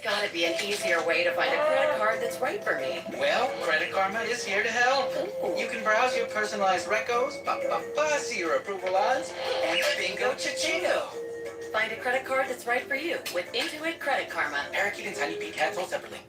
There's gotta be an easier way to find a credit card that's right for me. Well, Credit Karma is here to help. Ooh. You can browse your personalized recos, see your approval odds, and bingo cha-chingo. Find a credit card that's right for you with Intuit Credit Karma. Parakeet and Tiny Peacat sold separately.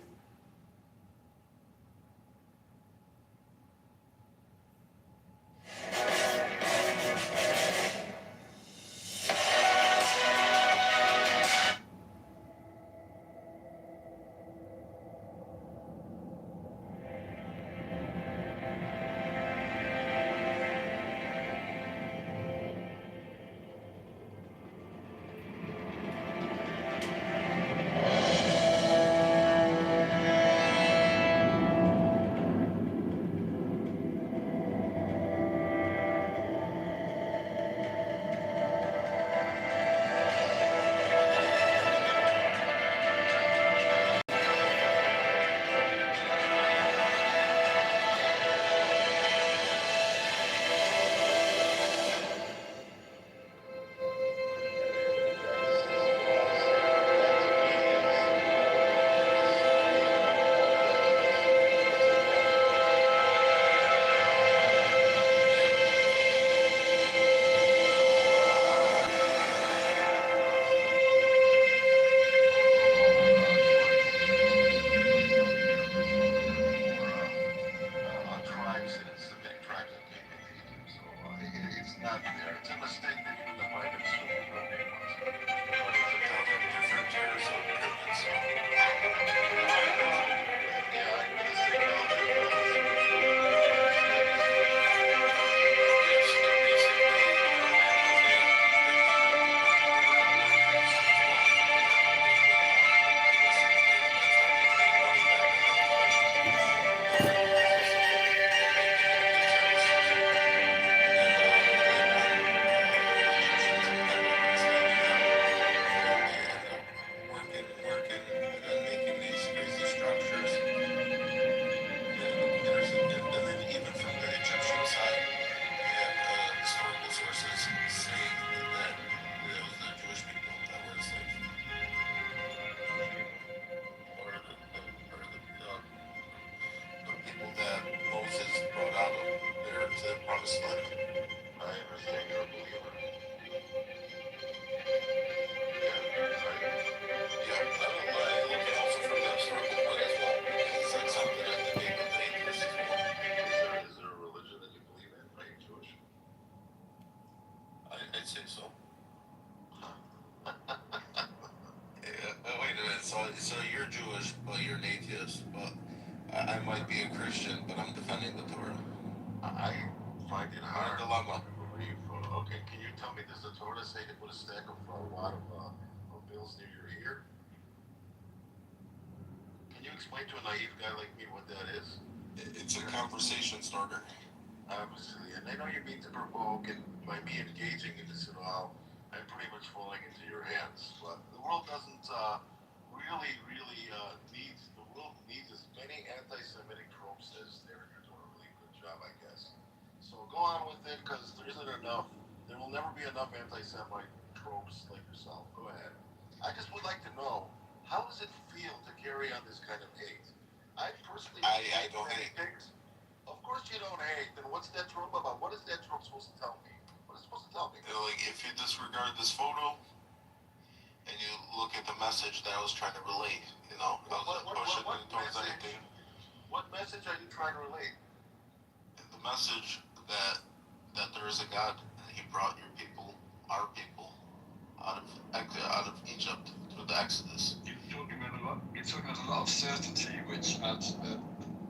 It's talking about a lot of certainty, which adds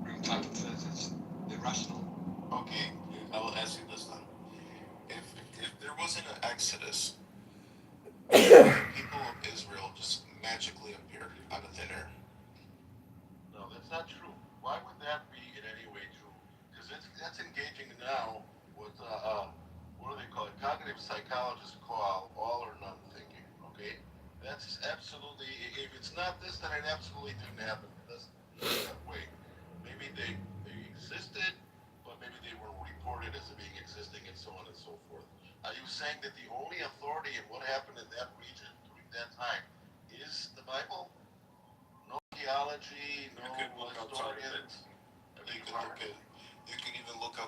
room title to it is irrational. Okay, I will ask you this then. If there wasn't an Exodus, the people of Israel just magically appeared out of thin air. No, that's not true. Why would that be in any way true? Because that's engaging now with what do they call it? Cognitive psychologists call all or none thinking. Okay, that's absolutely. If it's not this, then it absolutely didn't happen. It doesn't that way. Maybe they existed, but maybe they were reported as being existing, and so on and so forth. Are you saying that the only authority in what happened in that region during that time is the Bible?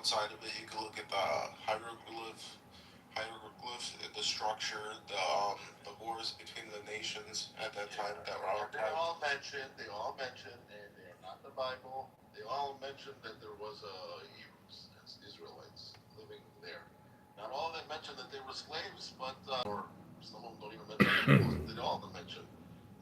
outside of it, you can look at the hieroglyphs, the structure, the wars between the nations at that time that were archived. They all mentioned, and they are not the Bible. They all mentioned that there was Hebrews, that's Israelites living there. Not all of them mentioned that they were slaves, but or some of them don't even mention. They all mention.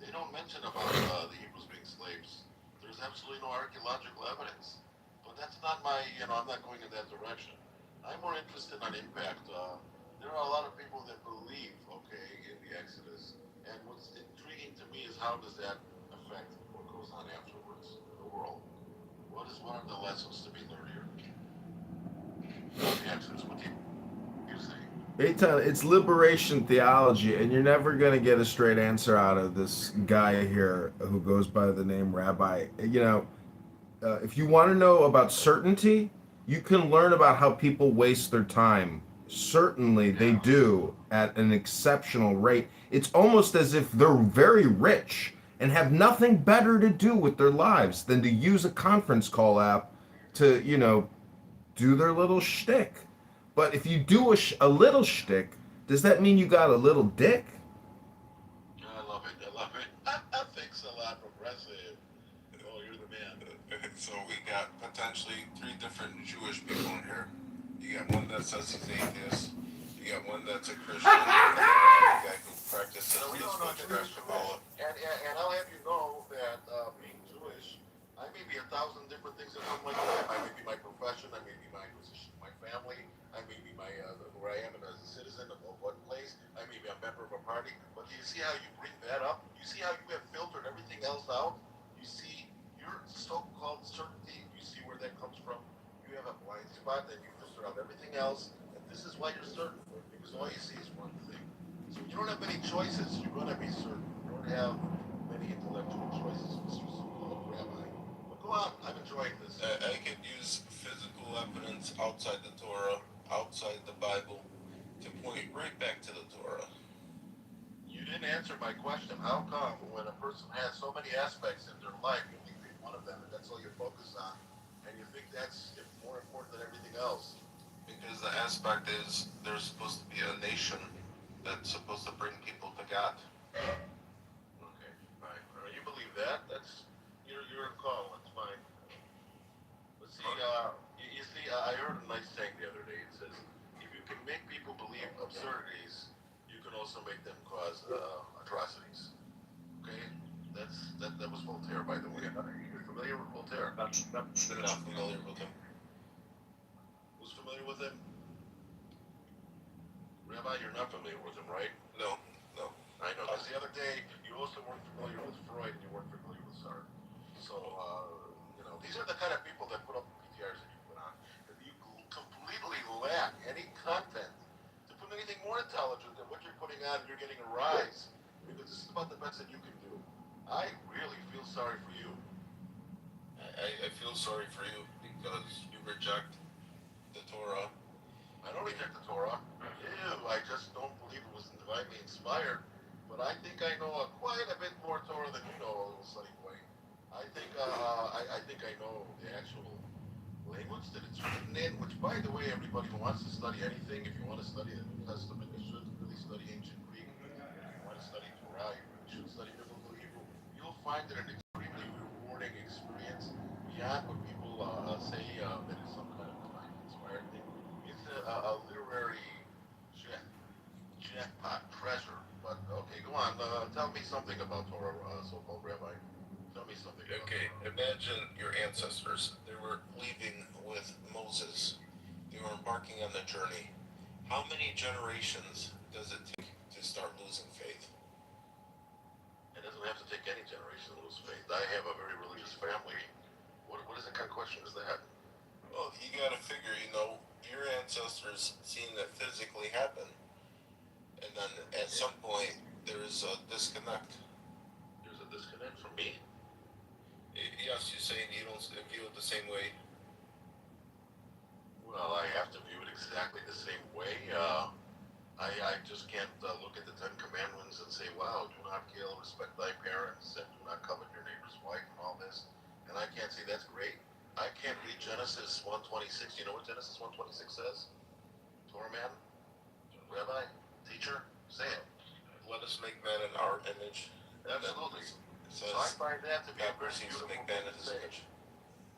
They don't mention about the Hebrews being slaves. There's absolutely no archaeological evidence. But that's not my, I'm not going in that direction. I'm more interested on impact. There are a lot of people that believe, okay, in the Exodus. And what's intriguing to me is how does that affect what goes on afterwards in the world? What are the lessons to be learned here? The Exodus, what do you say? Eitan, it's liberation theology, and you're never going to get a straight answer out of this guy here who goes by the name Rabbi. If you want to know about certainty, you can learn about how people waste their time. Certainly, they do at an exceptional rate. It's almost as if they're very rich and have nothing better to do with their lives than to use a conference call app to, do their little shtick. But if you do a little shtick, does that mean you got a little dick? I love it. Thanks a lot, Progressive. Oh, you're the man. So we got potentially 3 different Jewish people in here. You got one that says he's atheist. You got one that's a Christian. And you got a guy who practices We this don't know with Jewish Kabbalah. and I'll have you know that being Jewish, I may be 1,000 different things in one life. I may be my profession, I may be my position, my family, I may be my where I am as a citizen of what place, I may be a member of a party. But do you see how you bring that up? You see how you have filtered everything else out? You see your so-called certainty, you see where that comes from? You have a blind spot and you filter out everything else, and this is why you're certain, because all you see is one thing. So you don't have many choices, you're going to be certain. You don't have many intellectual choices, Mr. So-called Rabbi. But go on, I'm enjoying this. I could use physical evidence outside the Torah, outside the Bible, to point right back to the Torah. You didn't answer my question. How come when a person has so many aspects in their life, you only pick one of them and that's all you focus on, and you think that's more important than everything else? Because the aspect is there's supposed to be a nation that's supposed to bring people to God. Okay, fine. You believe that? That's your call. That's fine. But see, you see, I heard a nice saying the other day. It says, if you can make people believe absurdities, you can also make them cause atrocities. Okay, that was Voltaire, by the way. You're familiar with Voltaire? Not familiar with him. Who's familiar with him? Rabbi, you're not familiar with him, right? No. I know, because the other day, you also weren't familiar with Freud and you weren't familiar with Sartre. So, these are the kind of people that put up the PTRs that you put on. If you completely lack any content to put anything more intelligent than what you're putting on, you're getting a rise. Because this is about the best that you can do. I really feel sorry for you. I feel sorry for you because you reject the Torah. I don't reject the Torah. I just don't believe it was divinely inspired. But I think I know quite a bit more Torah than you know, little sunny boy. I think I know the actual language that it's written in. Which, by the way, everybody who wants to study anything, if you want to study the New Testament, you should really study ancient Greek. If you want to study Torah, you should study biblical Hebrew. You'll find it an extremely rewarding experience beyond what people say that it's some kind of divine inspired thing. It's a literary jackpot treasure. But okay, go on. Tell me something about Torah, so-called Rabbi. Tell me something. Okay, imagine your ancestors. They were leaving with Moses. They were embarking on the journey. How many generations does it take to start losing faith? It doesn't have to take any generation to lose faith. I have a very religious family. What is the kind of question is that? Well, you gotta figure, your ancestors seen it physically happen. And then at some point, there's a disconnect. There's a disconnect from me? Yes, you're saying you don't view it the same way. Well, I have to view it exactly the same way. I just can't look at the Ten Commandments and say, wow, do not kill, respect thy parents, and do not covet your neighbor's wife and all this. And I can't say that's great. I can't read Genesis 1:26. You know what Genesis let us make man in our image. Absolutely. It So I says find that to be a God very proceeds to beautiful make man thing in to his say. image.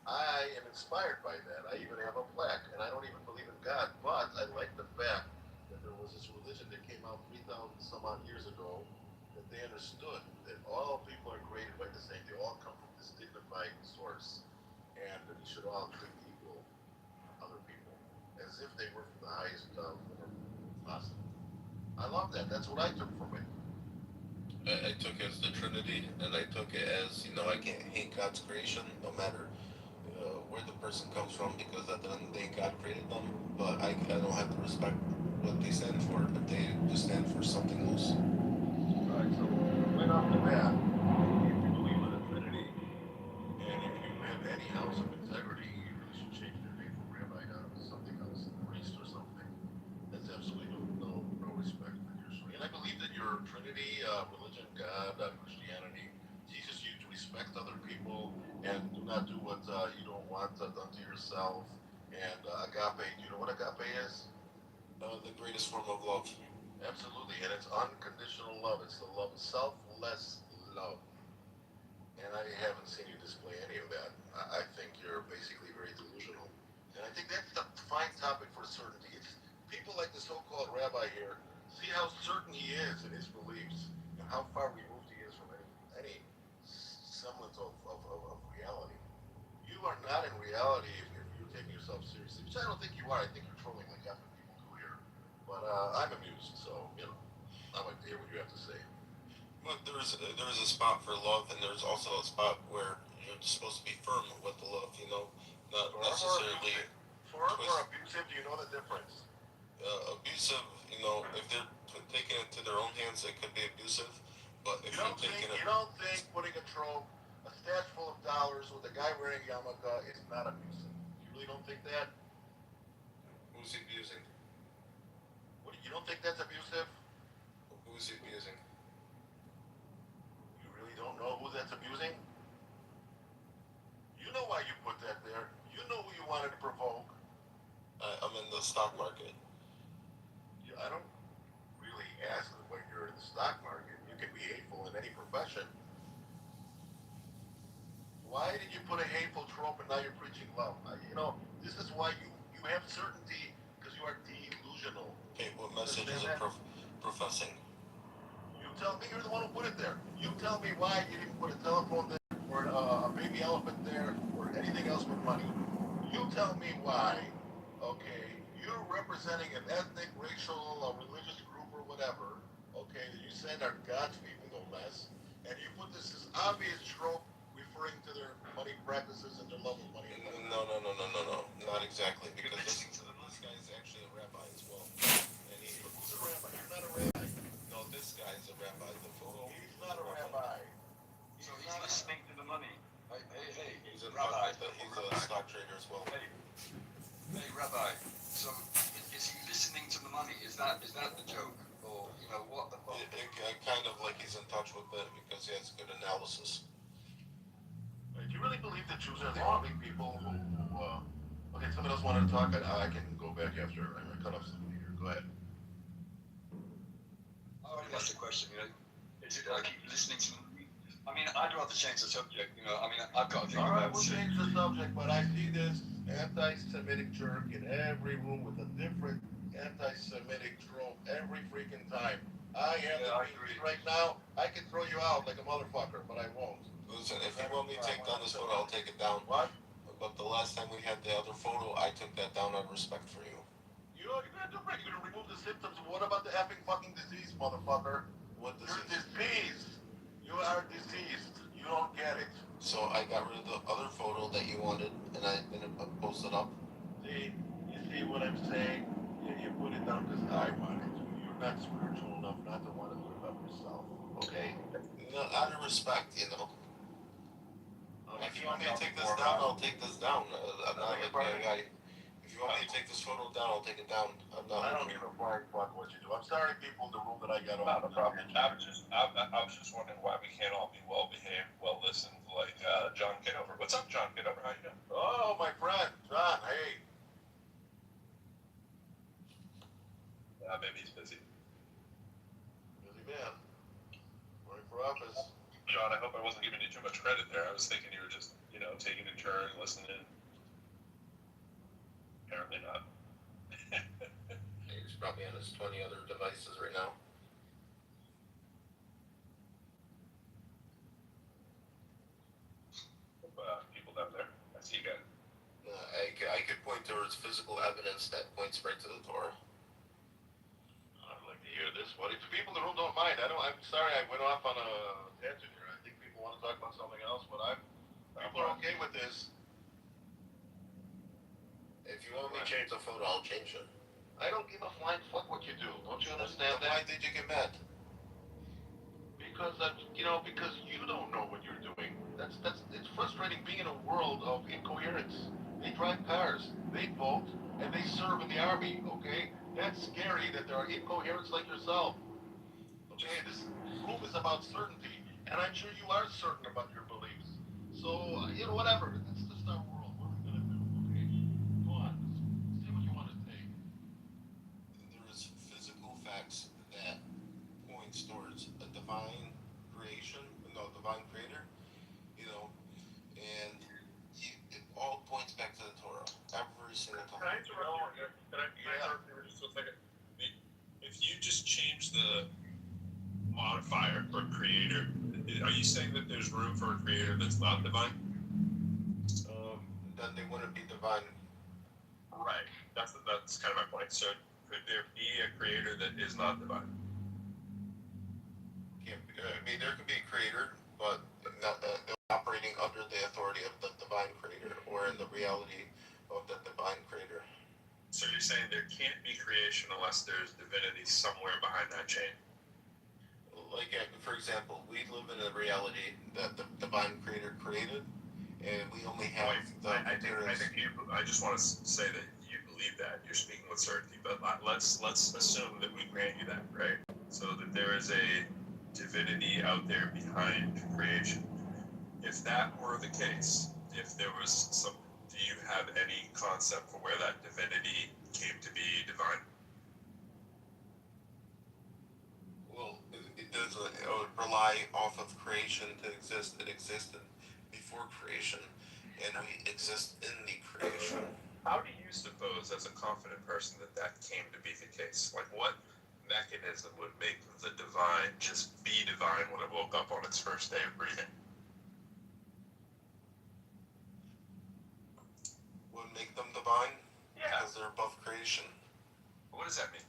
I am inspired by that. I even have a plaque, and I don't even believe in God, but I like the fact that there was this religion that came out 3,000 some odd years ago, that they understood that all people are created by the same. They all come from this dignified source, and that we should all treat equal other people as if they were from the highest form possible. I love that. That's what I took from it. I took it as the Trinity, and I took it as, I can't hate God's creation, no matter where the person comes from, because at the end of the day, God created them. But I don't have to respect what they stand for, but they just stand for something else. Right, so right off the bat, if you believe in the Trinity, and if you have any ounce of integrity, you really should change your name from rabbi to something else, priest or something. That's absolutely no respect that you're showing. And I believe that your Trinity, religion, God, Christianity, teaches you to respect other people and do not do what you don't want done to yourself. And agape, do you know what agape is? The greatest form of love. Absolutely, and it's unconditional love. It's the love, selfless love. And I haven't seen you display any of that. I think you're basically very delusional. And I think that's the fine topic for certainty. It's people like the so-called rabbi here see how certain he is in his beliefs and how far removed he is from any semblance of reality. You are not in reality if you're taking yourself seriously, which I don't think you are. I think you're trolling like half the people do here. But I'm amused, so, I like to hear what you have to say. But there's a spot for love, and there's also a spot where you're supposed to be firm with the love, not Firm or necessarily abusive? Firm or abusive? Do you know the difference? abusive. If they're taking it to their own hands, it could be abusive. But if You you're don't think taking you it, don't think putting a trove, a stash full of dollars with a guy wearing a yarmulke is not abusive? You really don't think that? who's he abusing? What, you don't think that's abusive? Who's he abusing? You really don't know who that's abusing? You know why you put that there. You know who you wanted to provoke. I'm in the stock market. I don't really ask when you're in the stock market. You can be hateful in any profession. Why did you put a hateful trope and now you're preaching love? This is why you have certainty, because you are delusional. Okay, what message is it professing? You tell me, you're the one who put it there. You tell me why you didn't put a telephone there or a baby elephant there or anything else with money. You tell me why, okay, you're representing an ethnic, racial, religious group or whatever, okay, that you said are God's people, no less, and you put this obvious trope referring to their money practices and their love of money. No, not exactly, because this guy is actually a rabbi as well. And Who's a rabbi? You're not a rabbi. no, this guy is a rabbi. The photo. He's not a rabbi. So he's listening to the money. Hey, He's a Rabbi. He's a stock trader as well. Hey, Rabbi. So is he listening to the money? Is that the joke, or what the fuck? It kind of like he's in touch with it because he has good analysis. Do you really believe that Jews are the only people who okay, somebody else wanted to talk? I can go back after I cut off somebody here. Go ahead. I already asked the question, is it like he's listening to the money? I mean, I'd rather change the subject, I've got to think All right, about we'll it. change the subject, but I see this anti-Semitic jerk in every room with a different anti-Semitic trope every freaking time. I have the TV right now. I can throw you out like a motherfucker, but I won't. Listen, if you want me to take down this photo, I'll take it down. What? But the last time we had the other photo, I took that down out of respect for you. You're gonna do right. You're gonna remove the symptoms. What about the effing fucking disease, motherfucker? What You're disease? diseased. You are diseased. You don't get it. So I got rid of the other photo that you wanted, and I didn't post it up. See, you see what I'm saying? You put it down because I wanted to. You're not spiritual enough not to want to do it up yourself. Okay? No, out of respect, If you want me to take this down, I'll take this down. I'm not like a guy. If you want me to take this photo down, I'll take it down. I don't give a flying fuck what you do. I'm sorry, people, in the room that I got Not on. a problem. I was just wondering why we can't all be well behaved, well listened, like John Kitover. What's up, John Kitover? How you doing? Oh, my friend, John, hey. Maybe he's busy. Busy man. John, I hope I wasn't giving you too much credit there. I was thinking you were just, taking a turn, listening. Apparently not. He's probably on his 20 other devices right now. People down there. I see you guys. I could point towards physical evidence that points right to the Torah. I'd like to hear this. What if people in the room don't mind? I'm sorry I went off on a tangent here. I think people want to talk about something else, but people are okay with this. If you want me to change the photo, I'll change it. I don't give a flying fuck what you do. Don't you understand Why that? did you get mad? Because because you don't know what you're doing. It's frustrating being in a world of incoherence. They drive cars, they vote, and they serve in the army. Okay, that's scary that there are incoherents like yourself. Okay, this room is about certainty, and I'm sure you are certain about your beliefs. So whatever. That's just our world. What are we gonna do? Okay, go on. Say what you want to say. There is physical facts that points towards a divine divine creator, and it all points back to the Torah every single Can I time. interrupt you? Can I interrupt you just a second? If you just change the modifier for creator, are you saying that there's room for a creator that's not divine? Then they wouldn't be divine. Right. That's kind of my point. So could there be a creator that is not divine? There could be a creator, but not operating under the authority of the divine creator or in the reality of the divine creator. So you're saying there can't be creation unless there's divinity somewhere behind that chain? Like, for example, we live in a reality that the divine creator created, and we only have I just want to say that you believe that. You're speaking with certainty, but let's assume that we grant you that, right? So that there is a divinity out there behind creation. If that were the case, if there was some, do you have any concept for where that divinity came to be divine? Well, it does rely off of creation to exist. It existed before creation, and we exist in the creation. How do you suppose, as a confident person, that came to be the case? Like, what mechanism would make the divine just be divine when it woke up on its first day of breathing? Would make them divine? Yeah. Because they're above creation. What does that mean?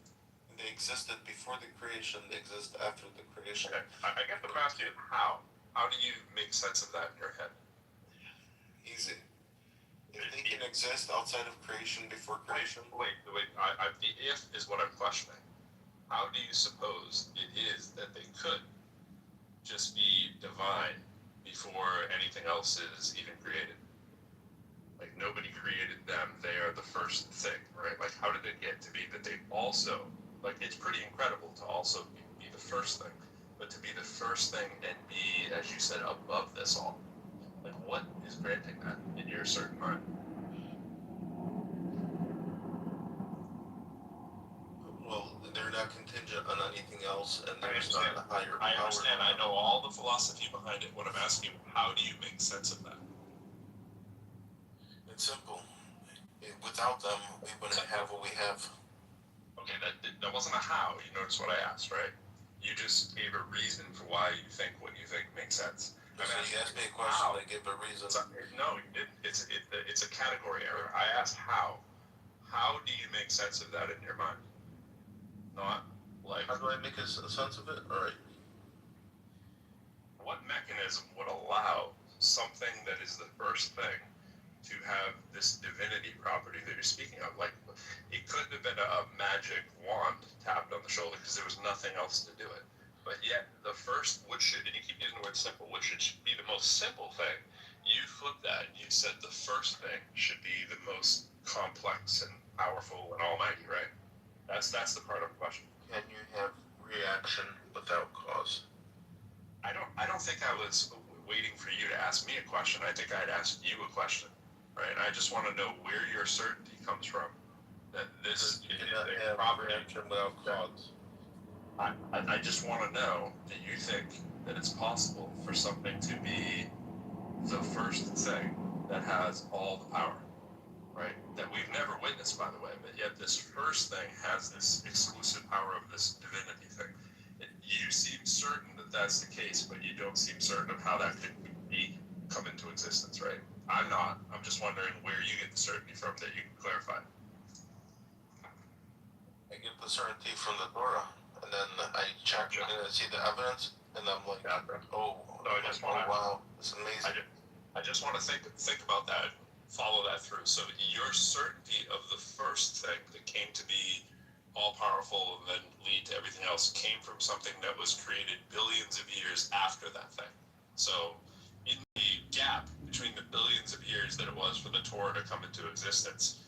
They existed before the creation, they exist after the creation. Okay. I guess I'm asking how. How do you make sense of that in your head? Easy. If they can exist outside of creation before creation. Wait. The if is what I'm questioning. How do you suppose it is that they could just be divine before anything else is even created? Like, nobody created them. They are the first thing, right? Like, how did it get to be that they also, like, it's pretty incredible to also be the first thing, but to be the first thing and be, as you said, above this all. Like, what is granting that in your certain mind? Well, they're not contingent on anything else, and I there's not understand. a higher power. I understand. I know all the philosophy behind it. What I'm asking you, how do you make sense of that? It's simple. Without them, we wouldn't have what we have. Okay, that wasn't a how. You notice what I asked, right? You just gave a reason for why you think what you think makes sense. So you asked me a question, how. I gave a reason. No, you didn't. It's a category error. I asked how. How do you make sense of that in your mind? Not like. How do I make a sense of it? All right. What mechanism would allow something that is the first thing to have this divinity property that you're speaking of? Like, it couldn't have been a magic wand tapped on the shoulder because there was nothing else to do it. But yet, the first, and you keep using the word simple, which should be the most simple thing, you flipped that and you said the first thing should be the most complex and powerful and almighty, right? That's the part of the question. Can you have reaction without cause? I don't think I was waiting for you to ask me a question. I think I'd asked you a question, right? And I just want to know where your certainty comes from that this You is cannot a have property. reaction without cause. I just want to know that you think that it's possible for something to be the first thing that has all the power, right? That we've never witnessed, by the way, but yet this first thing has this exclusive power of this divinity thing. You seem certain that that's the case, but you don't seem certain of how that could be come into existence, right? I'm not. I'm just wondering where you get the certainty from that you can clarify. I get the certainty from the Torah, and then I check and I see the evidence, and I'm like, oh, So I just wanna- wow, it's amazing. I just want to think about that, follow that through. So your certainty of the first thing that came to be all powerful and then lead to everything else came from something that was created billions of years after that thing. So in the gap between the billions of years that it was for the Torah to come into existence,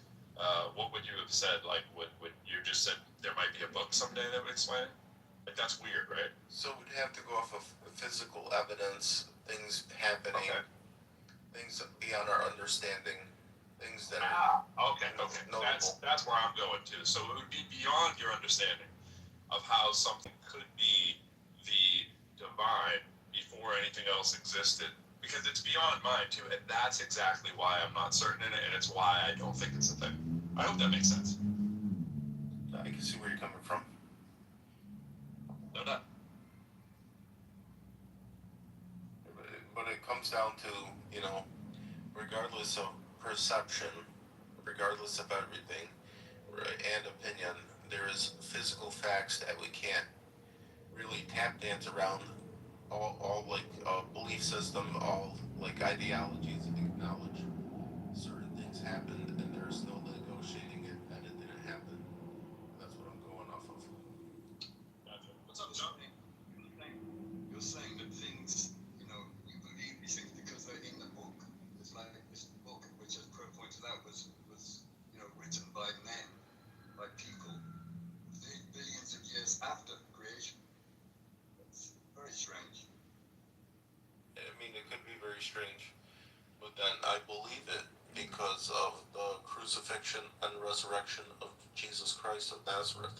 what would you have said? Like, would you just said there might be a book someday that would explain it? Like, that's weird, right? So we'd have to go off of physical evidence, things happening, Okay. things beyond our understanding, things that Okay. notable. That's where I'm going to. So it would be beyond your understanding of how something could be the divine before anything else existed, because it's beyond mine too, and that's exactly why I'm not certain in it, and it's why I don't think it's a thing. I hope that makes sense. I can see where you're coming from. No doubt. But it comes down to, regardless of perception, regardless of everything, right, and opinion, there is physical facts that we can't really tap dance around. All like belief system, all like ideologies acknowledge certain things happened, and there's no negotiating it, and it didn't happen. That's what I'm going off of. Gotcha. What's up, John? You're saying that things, you believe these things because they're in the book. It's like this book, which, as Pro pointed out, was written by men, by people, billions of years after creation. It's very strange. I mean, it could be very strange, but then I believe it because of the crucifixion and resurrection of Jesus Christ of Nazareth.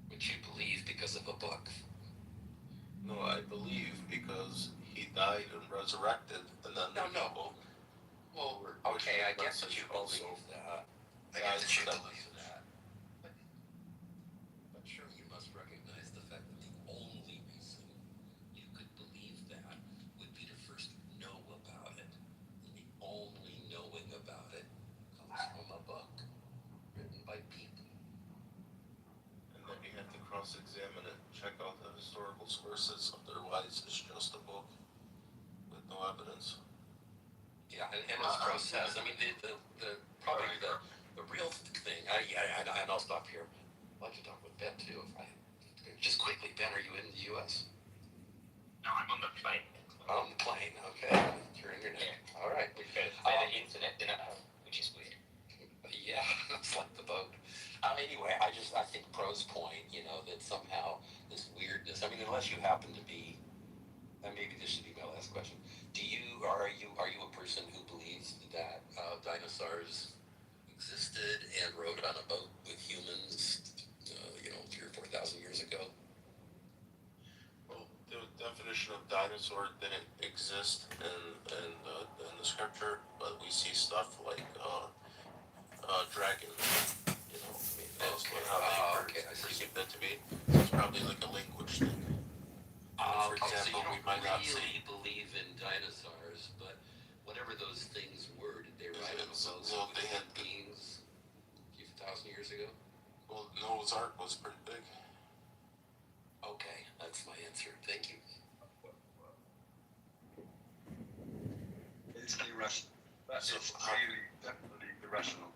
Which you believe because of a book. No, I believe because he died and resurrected, and then No. people. Well, okay, I get that you believe that. I get that you believe that. But surely you must recognize the fact that the only reason you could believe that would be to first know about it. And the only knowing about it comes from a book written by people. And then you have to cross-examine it, check out the historical sources, otherwise it's just a book with no evidence. Yeah, and as Pro says, I mean, the probably the real thing, and I'll stop here. I'd like to talk with Ben too. Just quickly, Ben, are you in the U.S.? No, I'm on the plane. On the plane, okay. You're internet. Yeah. All right. Because the internet didn't have, which is weird. Yeah, it's like the boat. Anyway, I think Pro's point, that somehow this weirdness. I mean, unless you happen to be, and maybe this should be my last question. Are you a person who believes that dinosaurs existed and rode on a boat with humans, 3,000 or 4,000 years ago? Well, the definition of dinosaur didn't exist in the scripture, but we see stuff like dragons. That's how they perceive that to be. So it's probably like a language thing. For example, so you we might don't not see. really believe in dinosaurs, but whatever those things were, did they ride on So boats with they had human beings a few thousand years ago? Well, Noah's Ark was pretty big. Okay, that's my answer. Thank you. It's irrational. That's So really definitely irrational.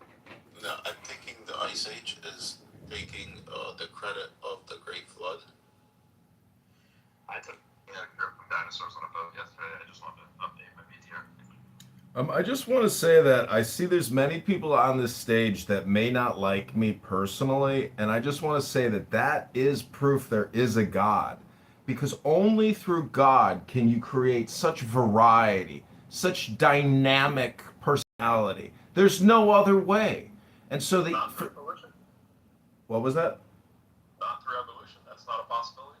No, I'm thinking the Ice Age is taking the credit of the Great Flood. I took a picture from dinosaurs on a boat yesterday. I just wanted to update my PTR. I just want to say that I see there's many people on this stage that may not like me personally, and I just want to say that is proof there is a God, because only through God can you create such variety, such dynamic personality. There's no other way. And so Not through evolution. what was that? Not through evolution. That's not a possibility.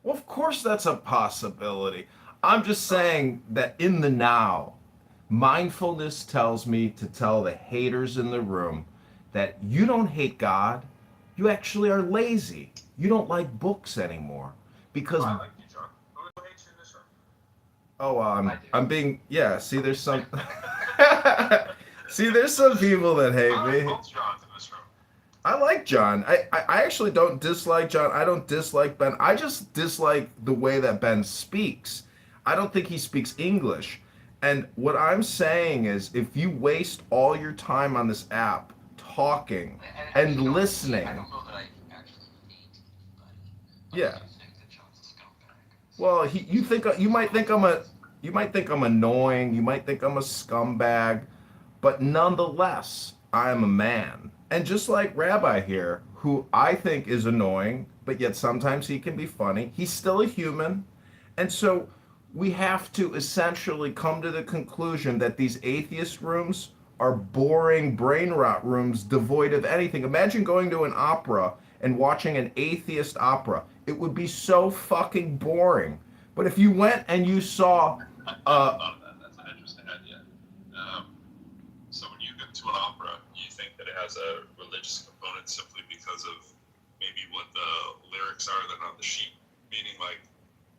Well, of course, that's a possibility. I'm just saying that in the now, mindfulness tells me to tell the haters in the room that you don't hate God. You actually are lazy. You don't like books anymore. Because, I like you, John. Who hates you in this room? oh, I do. I'm being, yeah, see, there's some, see, there's some people that hate I like me. both Johns in this room. I like John. I actually don't dislike John. I don't dislike Ben. I just dislike the way that Ben speaks. I don't think he speaks English. And what I'm saying is if you waste all your time on this app talking I and don't, listening, I don't know that I actually hate anybody, but I yeah. do think that John's a scumbag. Well, you think you might think I'm annoying, you might think I'm a scumbag, but nonetheless, I'm a man. And just like Rabbi here, who I think is annoying, but yet sometimes he can be funny, he's still a human. And so we have to essentially come to the conclusion that these atheist rooms are boring brain rot rooms devoid of anything. Imagine going to an opera and watching an atheist opera. It would be so fucking boring. But if you went and you saw I never uh thought of that. That's an interesting idea. So when you go to an opera, you think that it has a religious component simply because of maybe what the lyrics are that are on the sheet? Meaning, like,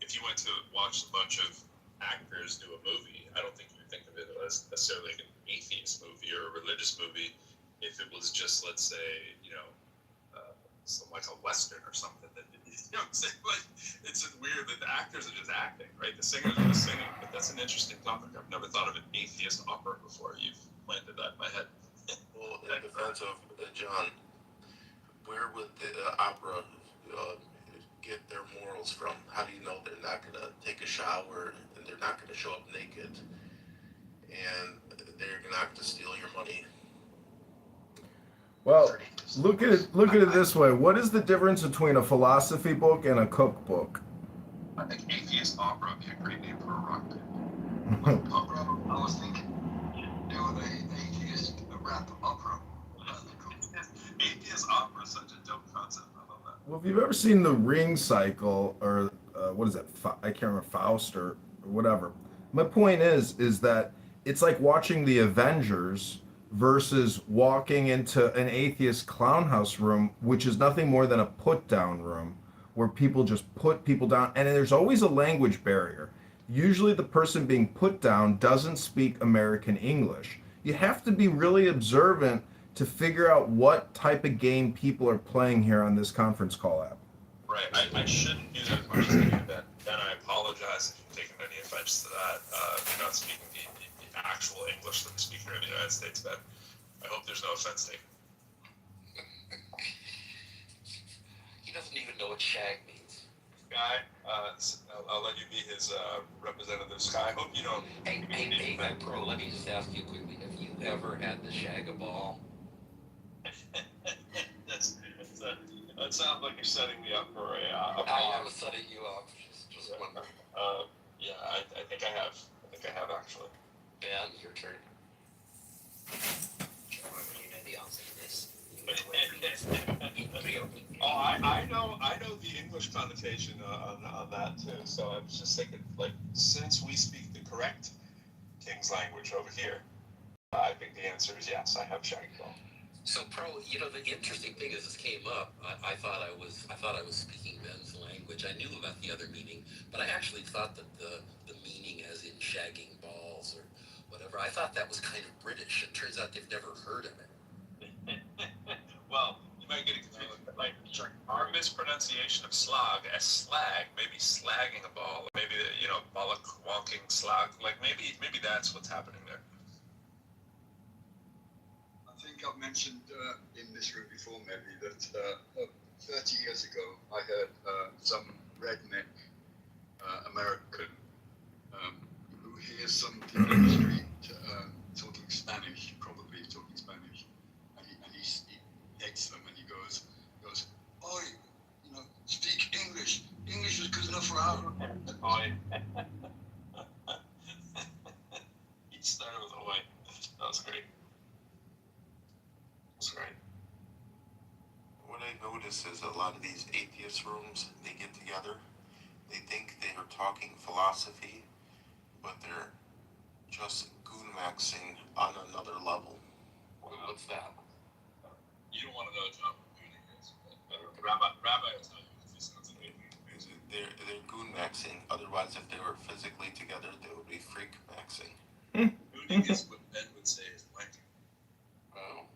if you went to watch a bunch of actors do a movie, I don't think you would think of it as necessarily like an atheist movie or a religious movie. If it was just, let's say, like a western or something, that you know what I'm saying? Like, it's just weird that the actors are just acting, right? The singers are just singing. But that's an interesting topic. I've never thought of an atheist opera before. You've planted that in my head. Well, in defense of John, where would the opera uh, get their morals from? How do you know they're not going to take a shower and they're not going to show up naked and they're not going to steal your money? well, look at it this way. What is the difference between a philosophy book and a cookbook? I think atheist opera would be a great name for a rock band. Opera, I was thinking doing a atheist rap opera. Atheist opera is such a dope concept. I love that. Well, if you've ever seen the Ring Cycle, or what is that? I can't remember, Faust or whatever. My point is that it's like watching the Avengers versus walking into an atheist clown house room, which is nothing more than a put down room where people just put people down, and there's always a language barrier. Usually, the person being put down doesn't speak American English. You have to be really observant to figure out what type of game people are playing here on this conference call app. Right. I shouldn't do that as much as I do that. And I apologize if you've taken any offense to that. You're not speaking the actual English that we speak here in the United States, Ben. I hope there's no offense taken. He doesn't even know what shag means. Sky, I'll let you be his representative. Sky, I hope you don't. Hey, Pro, let me just ask you quickly. Have you ever had to shag a ball? That sounds like you're setting me up for a I was setting you up. Just wondering. Yeah, I think I have. I think I have actually. Ben, your turn. You know the answer to this. Oh, I know the English connotation on that too. So I was just thinking, like, since we speak the correct King's language over here, I think the answer is yes. I have shaggy ball. So, Pro, the interesting thing is this came up. I thought I was speaking Ben's language. I knew about the other meaning, but I actually thought that the meaning, as in shagging balls or whatever, I thought that was kind of British. It turns out they've never heard of it. Well, you might get it confused. Like our mispronunciation of slag as slag, maybe slagging a ball, maybe bollock walking slag. Like maybe that's what's happening there. I think I've mentioned in this room before, maybe, that 30 years ago I heard some redneck American who hears some people in the street talking Spanish, probably talking Spanish, and he hates them, and he goes, "Oi, speak English. English is good enough for our." Oi. He started with oi. That was great. That's great. What I notice is a lot of these atheist rooms, they get together they think they are talking philosophy, but they're just goon maxing on another level. What's that? You don't want to know, John, what gooning is. But Rabbi will tell you if he sounds an atheist. They're goon maxing. Otherwise, if they were physically together, they would be freak maxing. Gooning is what Ben would say is wanking. Oh.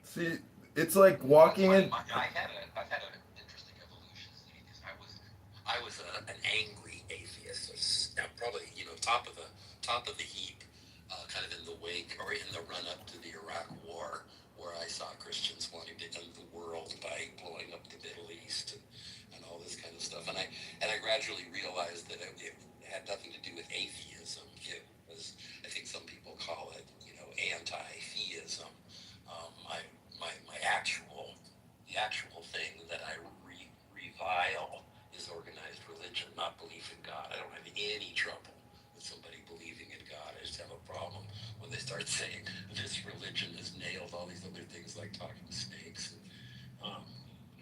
See, it's like walking in. I've had an interesting evolution, because I was an angry atheist. Now, probably, top of the heap, kind of in the wake or in the run up to the Iraq War, where I saw Christians wanting to end the world by blowing up the Middle East and all this kind of stuff. And I gradually realized that it had nothing to do with atheism. It was, I think some people call it, anti-theism. The actual thing that I revile is organized religion, not belief in God. I don't have any trouble with somebody believing in God. I just have a problem when they start saying this religion has nailed all these other things like talking to snakes and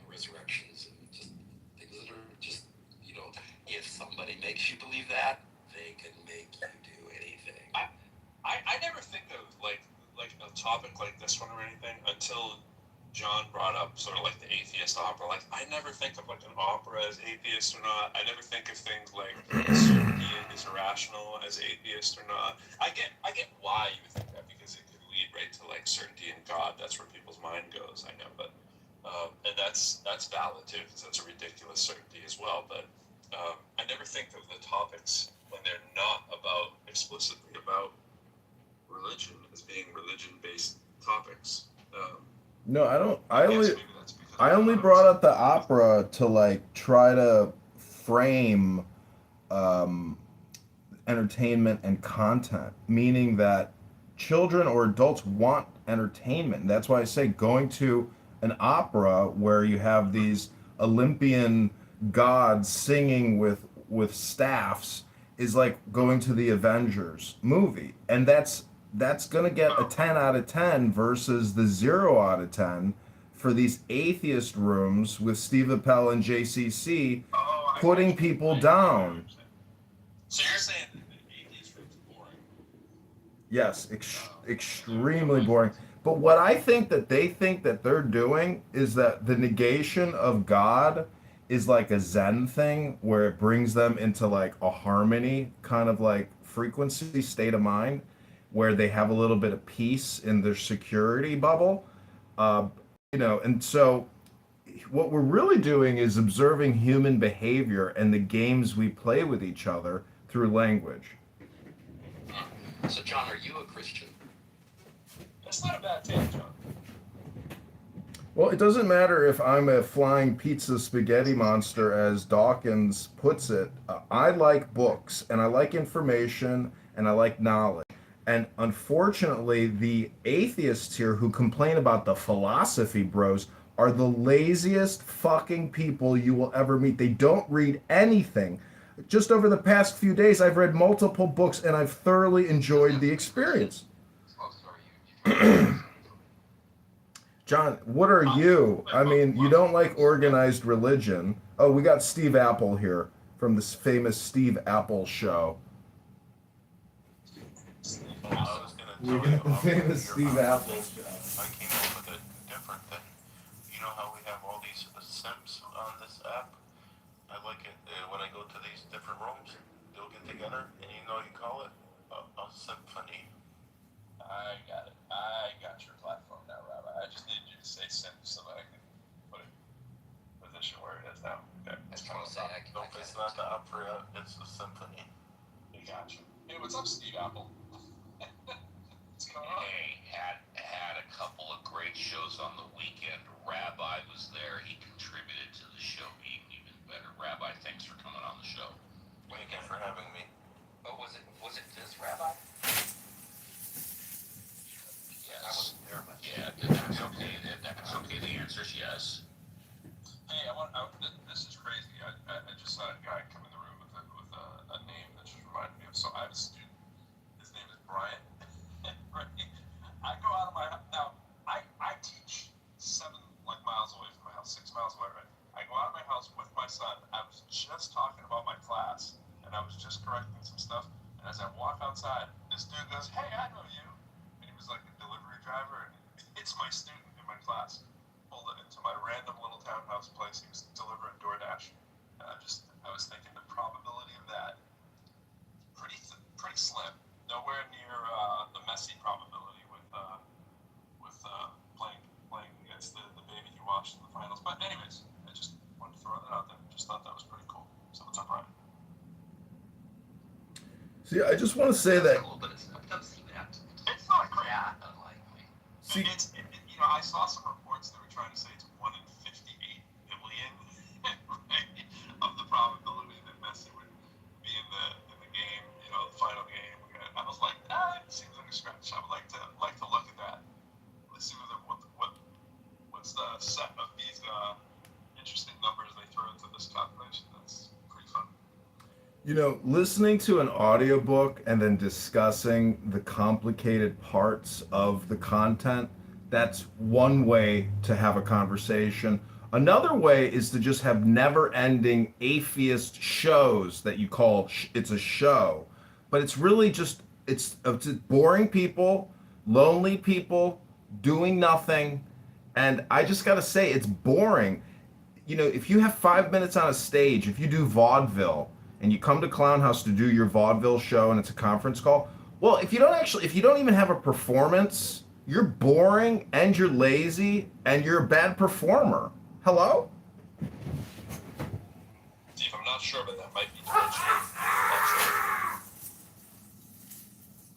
resurrections and just things that are just, if somebody makes you believe that, they can make you do anything. I never think of like a topic like this one or anything until John brought up sort of like the atheist opera. Like, I never think of like an opera as atheist or not. I never think of things like certainty is irrational as atheist or not. I get why you would think that, because it could lead right to like certainty in God. That's where people's mind goes. I know, but and that's valid too, because that's a ridiculous certainty as well. But I never think of the topics when they're not explicitly about religion as being religion-based topics. No, I don't. I I only brought up the opera to like try to frame entertainment and content, meaning that children or adults want entertainment. That's why I say going to an opera where you have these Olympian gods singing with staffs is like going to the Avengers movie, and that's going to get a 10 out of 10 versus the 0 out of 10 for these atheist rooms with Steve Appel and JCC putting people down. So you're saying that the atheist room is boring? Yes, extremely boring. But what I think that they think that they're doing is that the negation of God is like a Zen thing where it brings them into like a harmony kind of like frequency state of mind, where they have a little bit of peace in their security bubble. And so what we're really doing is observing human behavior and the games we play with each other through language. So, John, are you a Christian? That's not a bad take, John. Well, it doesn't matter if I'm a flying pizza spaghetti monster, as Dawkins puts it. I like books, and I like information, and I like knowledge. And unfortunately, the atheists here who complain about the philosophy bros are the laziest fucking people you will ever meet. They don't read anything. Just over the past few days, I've read multiple books, and I've thoroughly enjoyed the experience. Oh, sorry, John, what are you? I mean, you don't like organized religion. Oh, we got Steve Apple here from this famous Steve Apple show. We got the famous Steve Apple show. I came up with a different thing. You know how we have all these simps on this app? I like it when I go to these different rooms, they'll get together, and you call it a symphony. I got it. I got your platform now, Rabbi. I just needed you to say simp so that I can put it in position where it is now. Okay. I was trying to say, Nope, it's not the opera, it's a symphony. I got you. Hey, what's up, Steve Apple? What's going on? Hey, had a couple of great shows on the weekend. Rabbi was there. He contributed to the show being even better. Rabbi, thanks for coming on the show. Thank you for having me. Oh, was it this Rabbi? Yes. I wasn't there much. Yeah, that's okay. That's okay. The answer is yes. Hey, this is crazy. I just saw a guy come in the room with a name that just reminded me of. So I have a student. His name is Brian. Right? I go out of my house. Now, I teach 7 miles away from my house, 6 miles away, right? I go out of my house with my son, I was just talking about my class, and I was just correcting some stuff. And as I walk outside, this dude goes, "Hey, I know you." And he was like a delivery driver, and it's my student in my class. Pulled it into my random little townhouse place. He was delivering DoorDash. And I was thinking the probability of that pretty slim. Nowhere near the Messi probability with playing against the baby he watched in the finals. But anyways, I just wanted to throw that out there. Just thought that was pretty cool. So what's up, Ryan? See, I just want to say that. Cool, but it's, I've seen that. It's not great. Yeah, unlikely. See, I saw some reports that were trying to say it's 1 in 58 billion, right, of the probability that Messi would be in the game, the final game. I was like, it seems like a stretch. I would like to look at that. Let's see what's the set of these interesting numbers they throw into this calculation. That's pretty fun. Listening to an audiobook and then discussing the complicated parts of the content, that's one way to have a conversation. Another way is to just have never-ending atheist shows that you call it's a show. But it's really just, it's boring people, lonely people, doing nothing. And I just got to say, it's boring. If you have 5 minutes on a stage, if you do vaudeville, and you come to Clown House to do your vaudeville show and it's a conference call, well, if you don't even have a performance, you're boring and you're lazy and you're a bad performer. Hello? Steve, I'm not sure, but that might be towards you.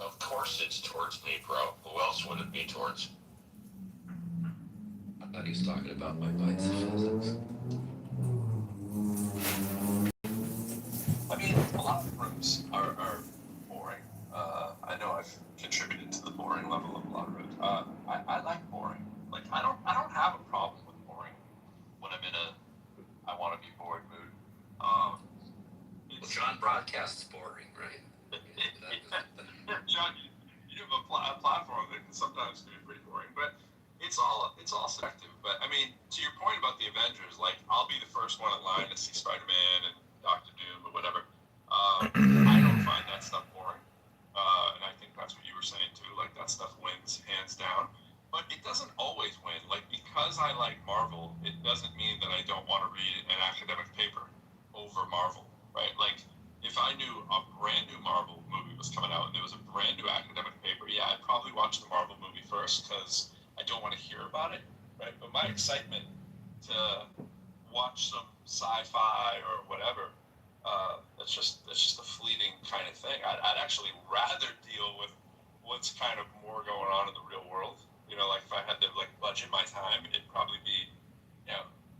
Of course it's towards me, bro. Who else would it be towards? I thought he was talking about my bites of physics. I mean, a lot of rooms are boring. I know I've contributed to the boring level of a lot of rooms. I like boring. Like I don't have a problem with boring when I'm in a I want to be bored mood. Well, John broadcasts boring, right? John, you have a platform that can sometimes be pretty boring, but it's all subjective. But I mean, to your point about the Avengers, like I'll be the first one in line to see Spider-Man and Doctor Doom or whatever. I don't find that stuff boring, and I think that's what you were saying too. Like that stuff wins hands down, but it doesn't always win. Like because I like Marvel, it doesn't mean that I don't want to read an academic paper over Marvel, right? Like if I knew a brand new Marvel movie was coming out and there was a brand new academic paper, yeah, I'd probably watch the Marvel movie first because I don't want to hear about it, right? But my excitement to watch some sci-fi or whatever, that's just a fleeting kind of thing. I'd actually rather deal with what's kind of more going on in the real world. Like if I had to budget my time, it'd probably be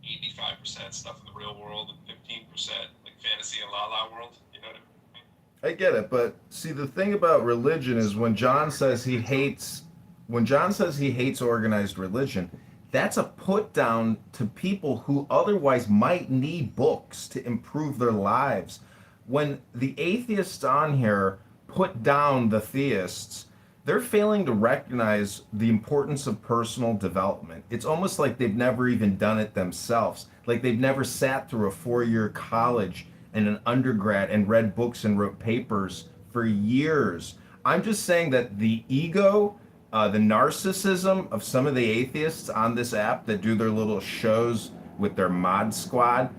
85% stuff in the real world and 15% like fantasy and la la world. You know what I mean? I get it, but see, the thing about religion is when John says he hates organized religion, that's a put down to people who otherwise might need books to improve their lives. When the atheists on here put down the theists, they're failing to recognize the importance of personal development. It's almost like they've never even done it themselves. Like they've never sat through a 4-year college and an undergrad and read books and wrote papers for years. I'm just saying that the ego, the narcissism of some of the atheists on this app that do their little shows with their mod squad.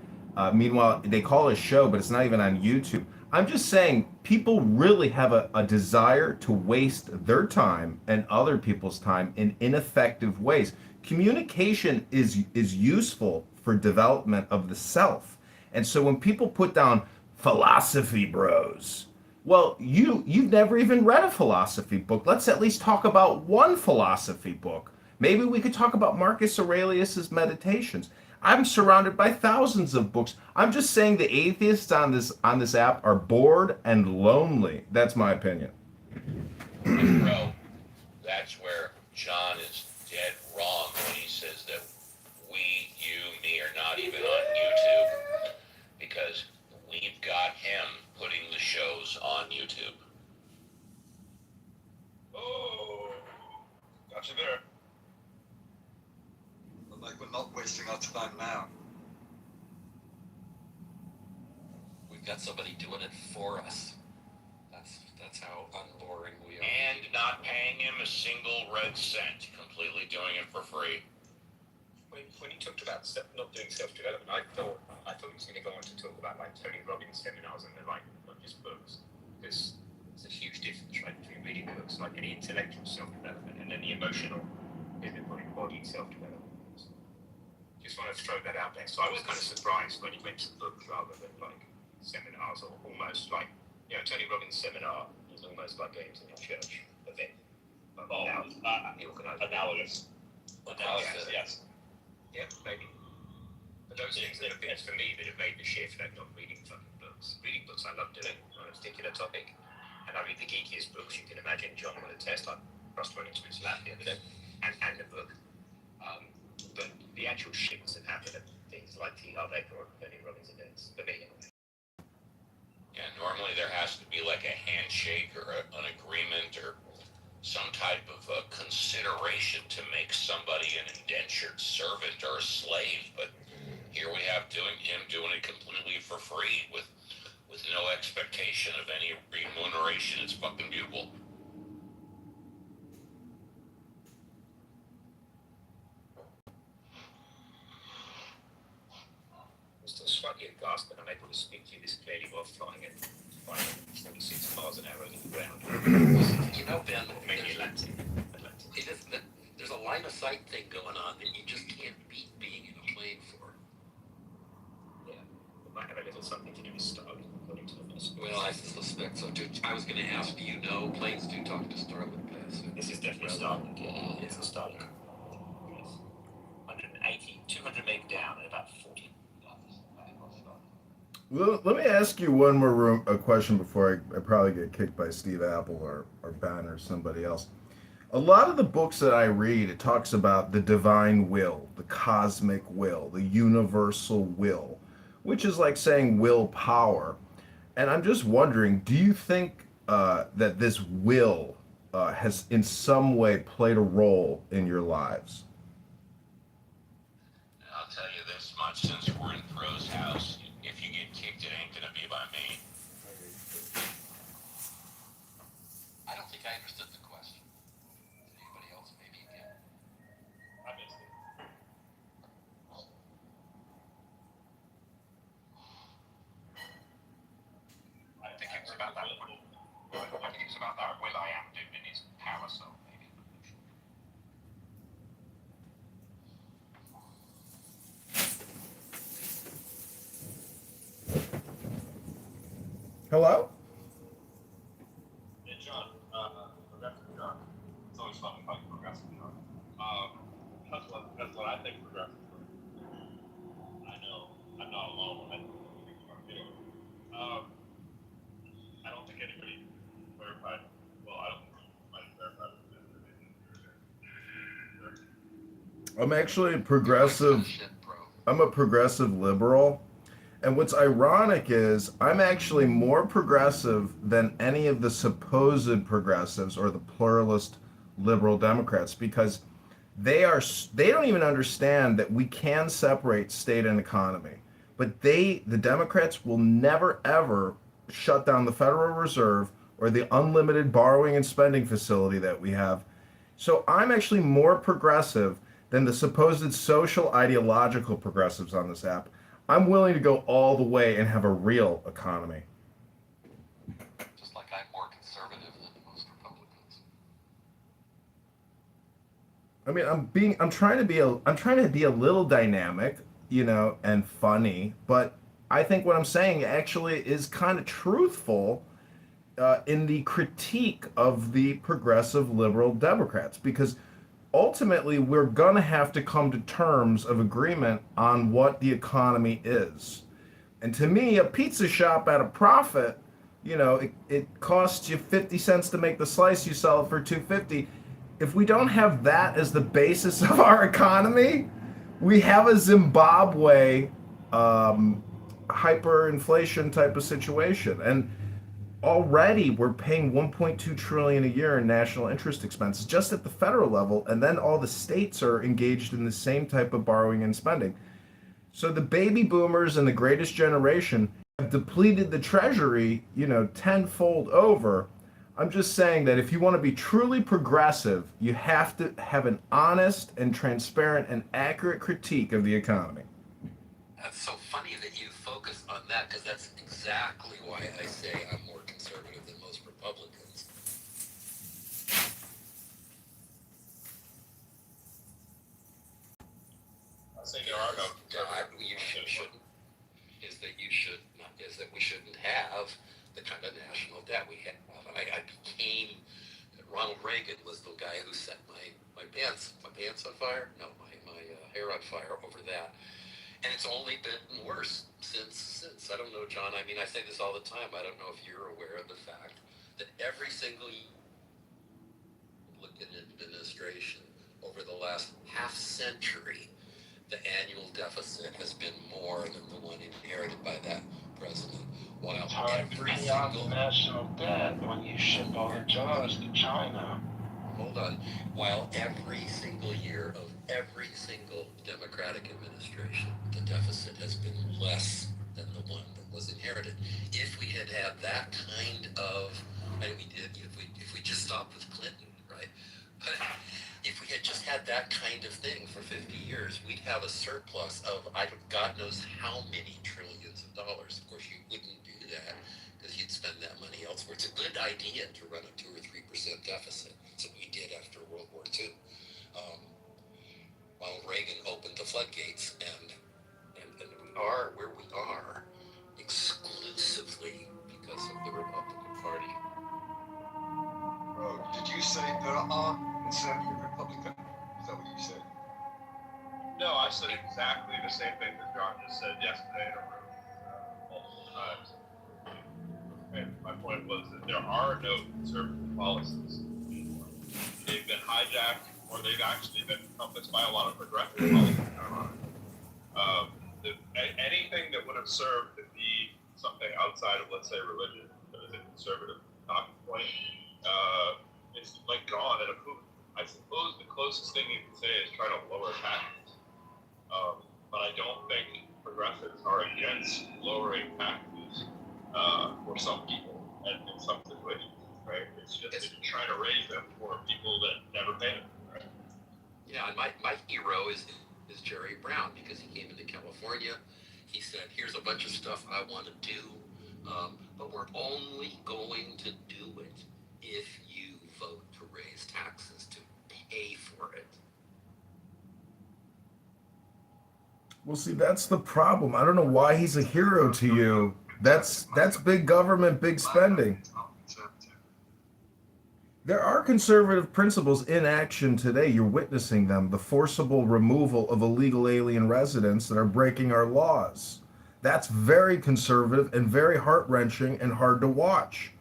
Meanwhile, they call it a show, but it's not even on YouTube. I'm just saying people really have a desire to waste their time and other people's time in ineffective ways. Communication is useful for development of the self. And so when people put down philosophy bros, well, you've never even read a philosophy book. Let's at least talk about one philosophy book. Maybe we could talk about Marcus Aurelius's Meditations. I'm surrounded by thousands of books. I'm just saying the atheists on this app are bored and lonely. That's my opinion. Bro, that's where John is dead wrong when he says that we, you, me are not even on YouTube because we've got him putting the shows on YouTube. Oh, got you there. But like we're not wasting our time now. We've got somebody doing it for us. That's how unboring we are. And not paying him a single red cent, completely doing it for free. When he talked about not doing self-development, I thought he was going to go on to talk about like Tony Robbins seminars and like not just books, because there's a huge difference, right, between reading books like any intellectual self-development and then the emotional, physical, embodied self-development. Just want to throw that out there. So I was kind of surprised when he went to books rather than like seminars, or almost like, you know, Tony Robbins' seminar is almost like going to a church event. Analogous. Yes. Yeah, maybe. But those things that have been for me that have made the shift, like not reading fucking books. Reading books I love doing on a particular topic. And I read the geekiest books you can imagine. John will attest. I crossed one into his lap the other day. And the book. But the actual shifts that happen at things like the Harvey or Tony Robbins events, for me anyway. Yeah, normally there has to be like a handshake or an agreement or some type of consideration to make somebody an indentured servant or a slave, but here we have him doing it completely for free with no expectation of any remuneration. It's fucking beautiful. I'm still slightly aghast that I'm able to speak to you this clearly while flying at 546 miles an hour over the ground. You know, Ben, Maybe Atlantic. there's a line of sight thing going on that you just can't beat being in a plane for. Yeah, it might have a little something to do with Starlink, according to the first. Well, I suspect so too. I was going to ask, do you know planes do talk to Starlink Pass? This is definitely Starlink. Yeah, it's a Starlink. Yes. 180, 200 meg down at about 40. Well, let me ask you one more question before I probably get kicked by Steve Apple or Ben or somebody else. A lot of the books that I read, it talks about the divine will, the cosmic will, the universal will, which is like saying willpower. And I'm just wondering, do you think that this will has in some way played a role in your lives? I'll tell you this much, since we're in Pro's house, if you get kicked, it ain't gonna be by me. I don't think I understood the question. Did anybody else maybe get? I missed it. I think it was about that one. I think it's about that will I am doing in his power soul, maybe. Hello? Yeah, John, progressive John. It's always fun to fight progressive John. That's what I think progressive is. I know I'm not alone when I think about Kitover. I don't think anybody clarified. Well, I don't think anybody clarified this. I'm actually a progressive. I'm a progressive liberal. And what's ironic is I'm actually more progressive than any of the supposed progressives or the pluralist liberal Democrats, because they don't even understand that we can separate state and economy. But the Democrats will never ever shut down the Federal Reserve or the unlimited borrowing and spending facility that we have. So I'm actually more progressive than the supposed social ideological progressives on this app. I'm willing to go all the way and have a real economy. Just like I'm more conservative than most Republicans. I mean, I'm trying to be a little dynamic, and funny, but I think what I'm saying actually is kind of truthful in the critique of the progressive liberal Democrats, because ultimately we're going to have to come to terms of agreement on what the economy is. And to me, a pizza shop at a profit, it costs you 50 cents to make the slice, you sell it for $2.50. If we don't have that as the basis of our economy, we have a Zimbabwe hyperinflation type of situation. And already we're paying 1.2 trillion a year in national interest expenses just at the federal level, and then all the states are engaged in the same type of borrowing and spending. So the baby boomers and the greatest generation depleted the treasury, tenfold over. I'm just saying that if you want to be truly progressive, you have to have an honest and transparent and accurate critique of the economy. That's so funny that you focus on that, because that's exactly why I say I'm more conservative than most Republicans. I think there are no. Is that we shouldn't have the kind of national debt we have. I became Ronald Reagan was the guy who set my pants on fire. No, my hair on fire over that. And it's only been worse since. I don't know, John. I mean, I say this all the time. I don't know if you're aware of the fact that every single Republican administration over the last half century, the annual deficit has been more than the one inherited by that president. While It's hard to pay off the national debt when you ship all the jobs to China. Hold on. While every single year of every single Democratic administration, the deficit has been less than the one that was inherited. If we had had that kind of, and we did, if we just stopped with Clinton, right? But if we had just had that kind of thing for 50 years, we'd have a surplus of God knows how many trillions of dollars. Of course, you wouldn't do that because you'd spend that money elsewhere. It's a good idea to run a 2 or 3% deficit. That's what we did after World War II. Ronald Reagan opened the floodgates, and we are where we are exclusively because of the Republican Party. Did you say there are conservative Republicans? Is that what you said? No, I said exactly the same thing that John just said yesterday in a room multiple times. And my point was that there are no conservative policies anymore. They've been hijacked, or they've actually been encompassed by a lot of progressive policies. Anything that would have served to be something outside of, let's say, religion, that is a conservative talking point, it's like gone in a poof. I suppose the closest thing you can say is try to lower taxes. But I don't think progressives are against lowering taxes for some people and in some situations, right? It's just that you're trying to raise them for people that never pay them, right? Yeah, and my hero is Jerry Brown, because he came into California. He said, here's a bunch of stuff I want to do, but we're only going to do it if you vote to raise taxes to pay for it. Well, see, that's the problem. I don't know why he's a hero to you. That's big government, big spending. There are conservative principles in action today. You're witnessing them. The forcible removal of illegal alien residents that are breaking our laws. That's very conservative and very heart-wrenching and hard to watch.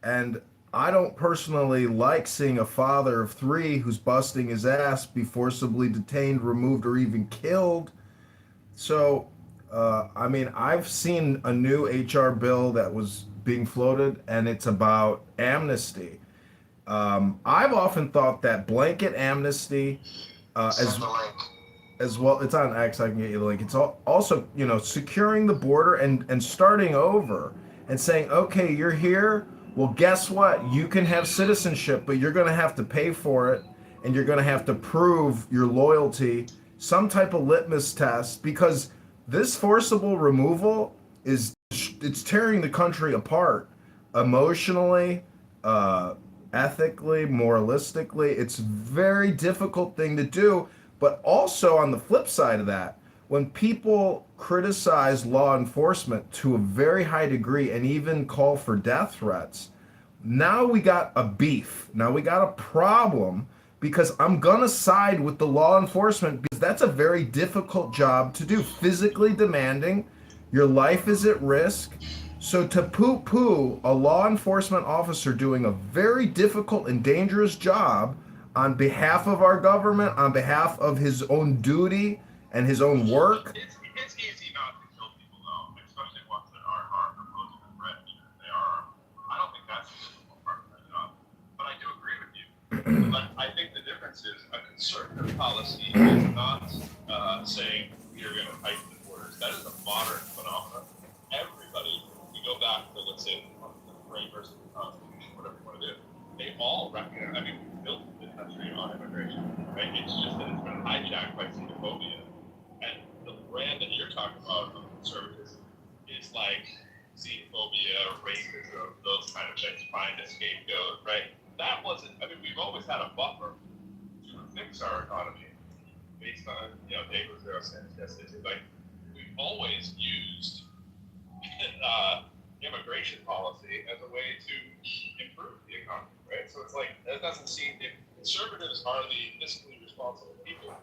And I don't personally like seeing a father of 3 who's busting his ass be forcibly detained, removed, or even killed. So, I mean, I've seen a new HR bill that was being floated, and it's about amnesty. I've often thought that blanket amnesty, as well, it's on X, I can get you the link. It's also, securing the border and starting over and saying, okay, you're here. Well, guess what? You can have citizenship, but you're going to have to pay for it, and you're going to have to prove your loyalty, some type of litmus test, because this forcible removal it's tearing the country apart emotionally, ethically, moralistically. It's a very difficult thing to do. But also on the flip side of that, when people criticize law enforcement to a very high degree and even call for death threats, now we got a beef. Now we got a problem, because I'm going to side with the law enforcement, because that's a very difficult job to do, physically demanding. Your life is at risk. So to poo-poo a law enforcement officer doing a very difficult and dangerous job on behalf of our government, on behalf of his own duty and his own work. It's easy not to kill people, though, especially ones that are opposing the threat. They are. I don't think that's the difficult part of that job. But I do agree with you. But I think the difference is a conservative policy is not saying you're going to tighten the borders. That is a modern phenomenon. Everybody sit on the framers of the Constitution, whatever you want to do. They all recognize, I mean, we built the country on immigration, right? It's just that it's been hijacked by xenophobia. And the brand that you're talking about of conservatism is like xenophobia, racism, those kind of things, find a scapegoat, right? That wasn't, I mean, we've always had a buffer to fix our economy based on, Dave Rosero says, yes, it's like, we've always used immigration policy as a way to improve the economy, right? So it's like, that doesn't seem, if conservatives are the fiscally responsible people,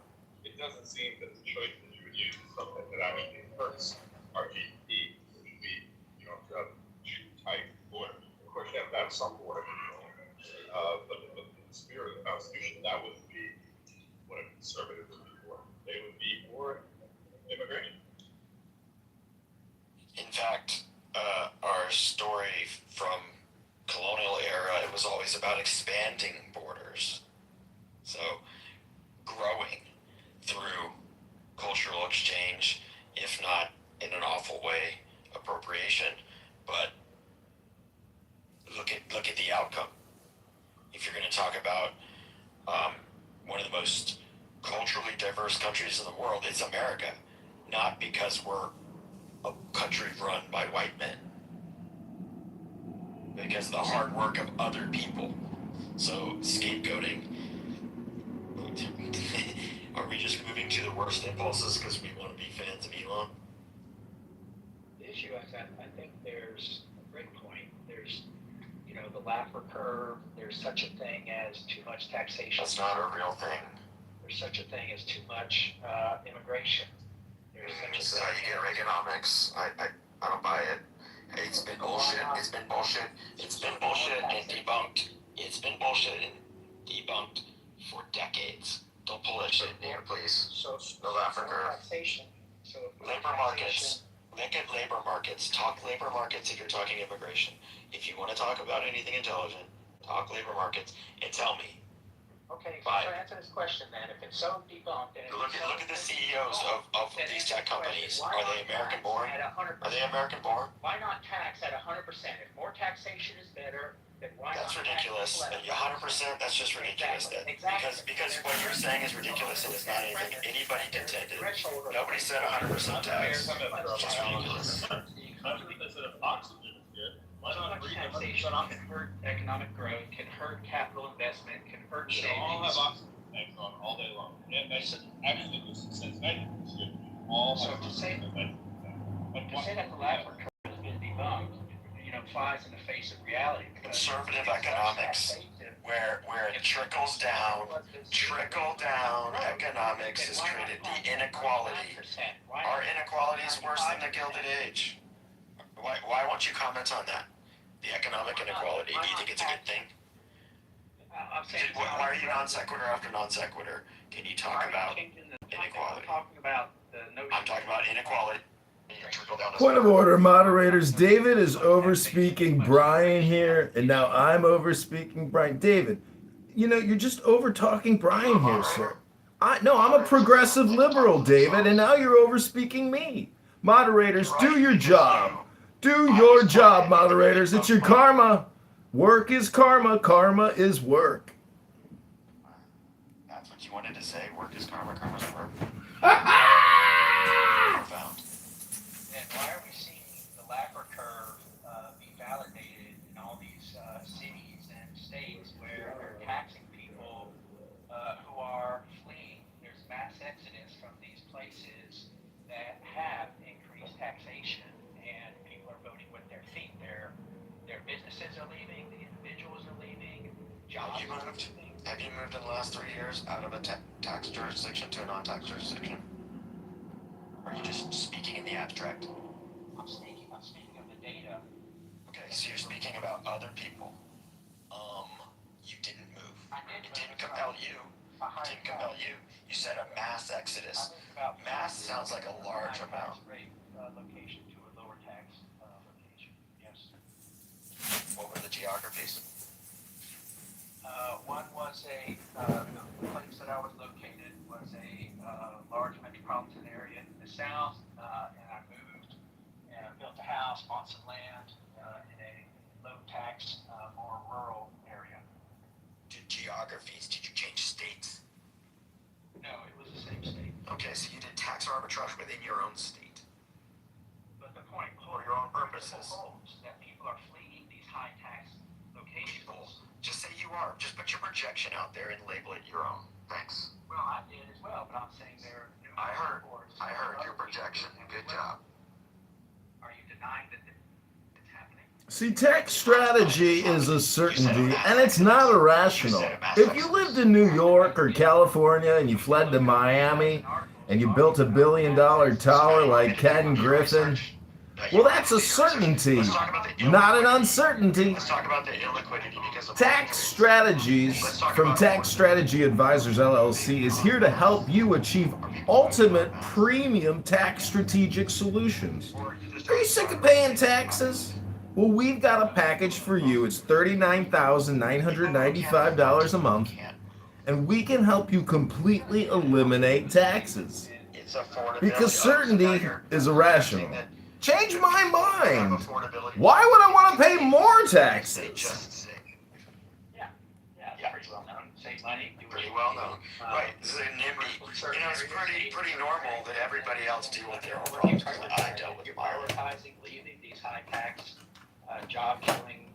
it doesn't seem that the choice that you would use is something that actually hurts our GDP, which would be, to have two tight borders. Of course, you have to have some border control, but in the spirit of the Constitution, that wouldn't be what a conservative would be for. They would be for immigration. In fact, our story from colonial era, it was always about expanding borders. So, growing through cultural exchange, if not in an awful way, appropriation. But look at the outcome. If you're going to talk about one of the most culturally diverse countries in the world, it's America. Not because we're a country run by white men, because of the hard work of other people. So scapegoating. Are we just moving to the worst impulses because we want to be fans of Elon? The issue is that I think there's a great point. There's, the Laffer curve. There's such a thing as too much taxation. That's not a real thing. There's such a thing as too much immigration. There's such This a is how you get Reaganomics. I don't buy it. It's been bullshit. It's been bullshit. It's been bullshit and debunked. It's been bullshit and debunked for decades. Don't pull that shit in here, please. So No Laffer curve. taxation. So Labor markets. Look at labor markets. Talk labor markets if you're talking immigration. If you want to talk about anything intelligent, talk labor markets and tell me. Okay, so Bye. answer this question then. If it's so debunked and Look at the CEOs of these tech companies. Are they American born? Are they American born? Why not tax at 100%? If more taxation is better, then why That's not ridiculous. tax 100%. That's just ridiculous. Exactly. Because what you're saying is ridiculous and it's not anything anybody contended. Threshold of- Nobody said 100% tax. It's just ridiculous. Instead of oxygen is good. Why Too not much breathe taxation 100% can hurt economic growth, can hurt capital investment, can hurt We all have savings. oxygen tanks on all day long. And that's actually since 1960, all So have to say- oxygen tanks. To say that the Laffer curve has been debunked, flies in the face of reality. because Conservative it's economics, taxation. where it trickle down economics has created the inequality. Our inequality is worse than the Gilded Age. Why won't you comment on that? The economic inequality. Do you think it's a good thing? I'm saying. Why are you non sequitur after non sequitur? Can you talk about inequality? I'm talking about the notion. I'm talking about inequality. Point of order, moderators. David is overspeaking Brian here, and now I'm overspeaking Brian. David, you're just over talking Brian here, sir. I'm a progressive liberal, David, and now you're overspeaking me. Moderators, do your job. Do your job, moderators. It's your karma. Work is karma. Karma is work. That's what you wanted to say. Work is karma. Karma's work. Profound. And why are we seeing the Laffer curve be validated in all these cities and states where they're taxing people who are fleeing? There's mass exodus from these places that have increased taxation, and people are voting with their feet. Their businesses are leaving, the individuals are leaving, jobs are leaving. Have you moved in the last 3 years out of a tax jurisdiction to a non-tax jurisdiction? Or are you just speaking in the abstract? I'm speaking of the data. Okay, so you're speaking about other people. You didn't move. It didn't compel you. It didn't compel you. You said a mass exodus. Mass sounds like a large amount. Location to a lower tax location. Yes. What were the geographies? One was the place that I was located was a large metropolitan area in the south, and I moved and I built a house, bought some land in a geographies? Did you change states? No, it was the same state. Okay, so you did tax arbitrage within your own state But the point for your own purposes. holds that people are fleeing these high tax locations. People, just say you are. Just put your projection out there and label it your own. Thanks. Well, I did as well, but I'm saying there are numerous I heard. reports I heard of your projection. people Good as well. job. Are you denying that it's happening? See, tax strategy is a certainty, and it's not irrational. If you lived in New York or California and you fled to Miami and you built $1 billion tower like Ken Griffin, well, that's a certainty, not an uncertainty. Let's talk about the illiquidity because of Tax Strategies from Tax Strategy Advisors LLC is here to help you achieve ultimate premium tax strategic solutions. Are you sick of paying taxes? Well, we've got a package for you. It's $39,995 a month, and we can help you completely eliminate taxes. it's affordability. Because certainty is irrational. Change my mind. Affordability. Why would I want to pay more taxes? Just say. Yeah, it's pretty well known. Save money. Do Pretty well known. Right. This is a NIMBY. You know, it's pretty normal that everybody else deal with their own problems. I dealt with You're mine. prioritizing leaving these high tax, job-killing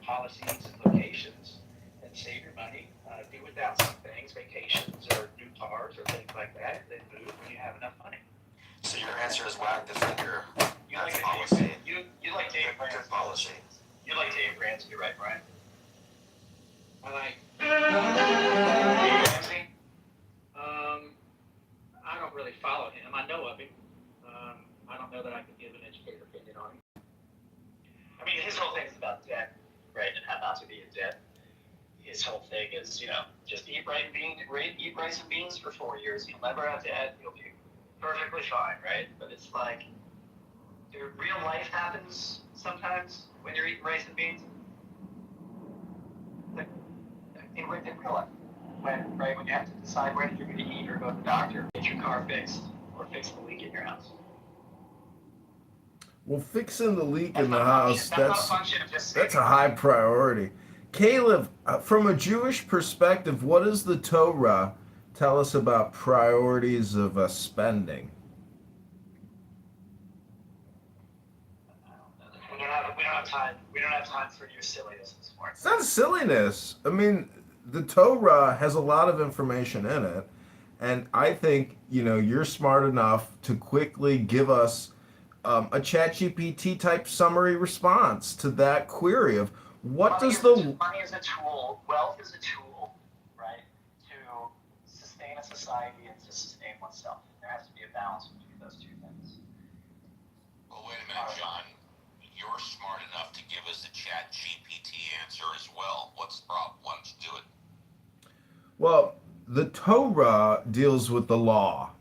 policies and locations and save your money. Do without some things, vacations or new cars or things like that. Then move when you have enough money. So your answer is wag the finger. You like That's a policy. You like Dave Good Ramsey. policy. You like Dave Ramsey, right, Brian? I like Dave Ramsey. I don't really follow him. I know of him. I don't know that I can give an educated opinion on him. I mean, his whole thing is about debt, right, and how not to be in debt. His whole thing is, just eat rice and beans for 4 years. You'll never have debt. You'll be perfectly fine, right? But it's like, real life happens sometimes when you're eating rice and beans. In real life, when you have to decide whether you're going to eat or go to the doctor, get your car fixed, or fix the leak in your house. Well, fixing the leak in the That's house, not a function of just that's a high priority. Caleb, from a Jewish perspective, what does the Torah tell us about priorities of spending? We don't have time. We don't have time for your silliness this morning. It's not silliness. I mean, the Torah has a lot of information in it, and I think you're smart enough to quickly give us a ChatGPT type summary response to that query of what does the money is a tool, wealth is a tool, right, to sustain a society and to sustain oneself. There has to be a balance between those two things. Well, wait a minute, John. You're smart enough to give us the Chat GPT answer as well. What's the problem? Why don't you do it? Well, the Torah deals with the law,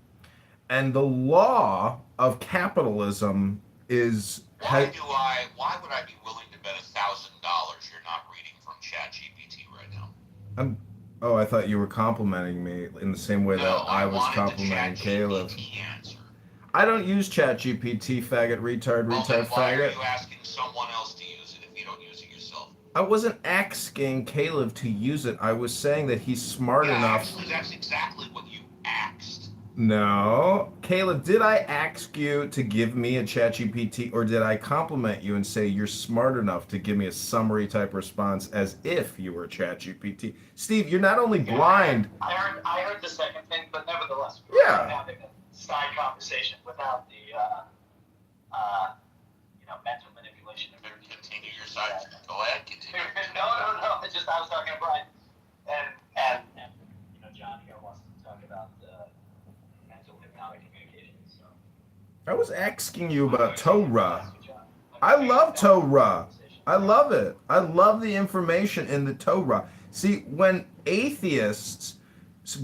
and the law of capitalism is. Why would I be willing to bet $1,000 you're not reading from ChatGPT right now? Oh, I thought you were complimenting me in the same way that I was wanted the complimenting Caleb. ChatGPT answer. I don't use ChatGPT, faggot, retard, Well, then retard, why are faggot. you asking someone else to use it if you don't use it yourself? I wasn't asking Caleb to use it. I was saying that he's smart enough. Actually, that's exactly what you asked. No. Caleb, did I ask you to give me a ChatGPT, or did I compliment you and say you're smart enough to give me a summary type response as if you were ChatGPT? Steve, you're not only blind. I heard the second thing, but nevertheless, Yeah. we're having a side conversation without the mental manipulation. Continue your side. Go ahead, continue. No. I was talking to Brian, and John here wants to talk about mental hypnotic communication. So I was asking you about Torah. I love Torah. I love it. I love the information in the Torah. See, when atheists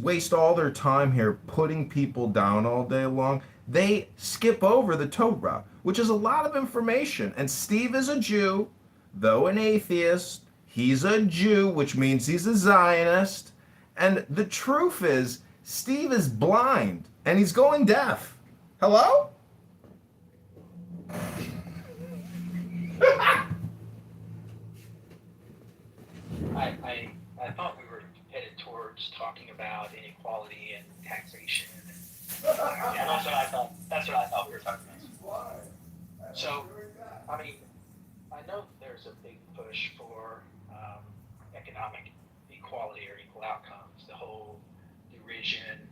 waste all their time here putting people down all day long, they skip over the Torah, which is a lot of information. And Steve is a Jew, though an atheist. He's a Jew, which means he's a Zionist. And the truth is, Steve is blind, and he's going deaf. Hello? I thought we were headed towards talking about inequality and taxation. Yeah, that's what I thought. That's what I thought we were talking about. So, I mean, I know there's a big push for economic equality or equal outcomes. The whole derision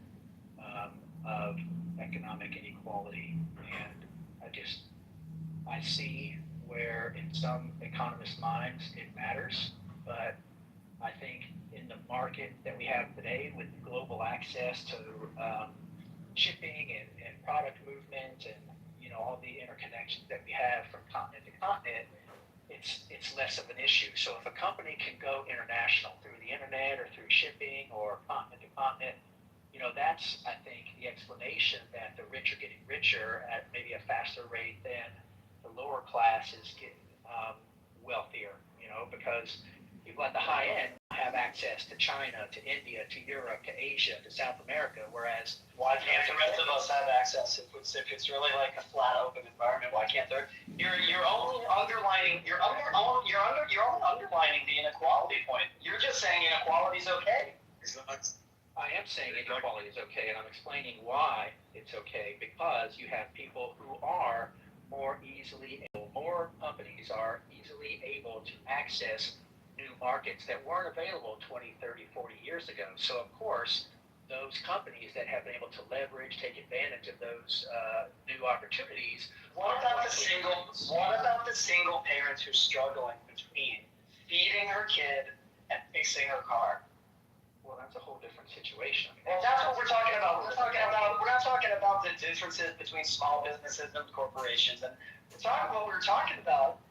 of economic inequality, and I see where in some economists' minds it matters, but I think in the market that we have today with global access to shipping and product movement and all the interconnections that we have from continent to continent, it's less of an issue. So if a company can go international through the internet or through shipping or continent to continent, that's, I think, the explanation that the rich are getting richer at maybe a faster rate than the lower class is getting wealthier, because people at the high end have access to China, to India, to Europe, to Asia, to South America, whereas why can't the rest of us have access? If it's really like a flat open environment, why can't there? You're only underlining the inequality point. You're just saying inequality is okay. I am saying inequality is okay, and I'm explaining why it's okay, because you have people who are more companies are easily able to access new markets that weren't available 20, 30, 40 years ago. So of course, those companies that have been able to leverage, take advantage of those new opportunities. What about the single parent who's struggling between feeding her kid and fixing her car? Well, that's a whole different situation. Well, that's what we're talking about. We're not talking about the differences between small businesses and corporations. And what we're talking about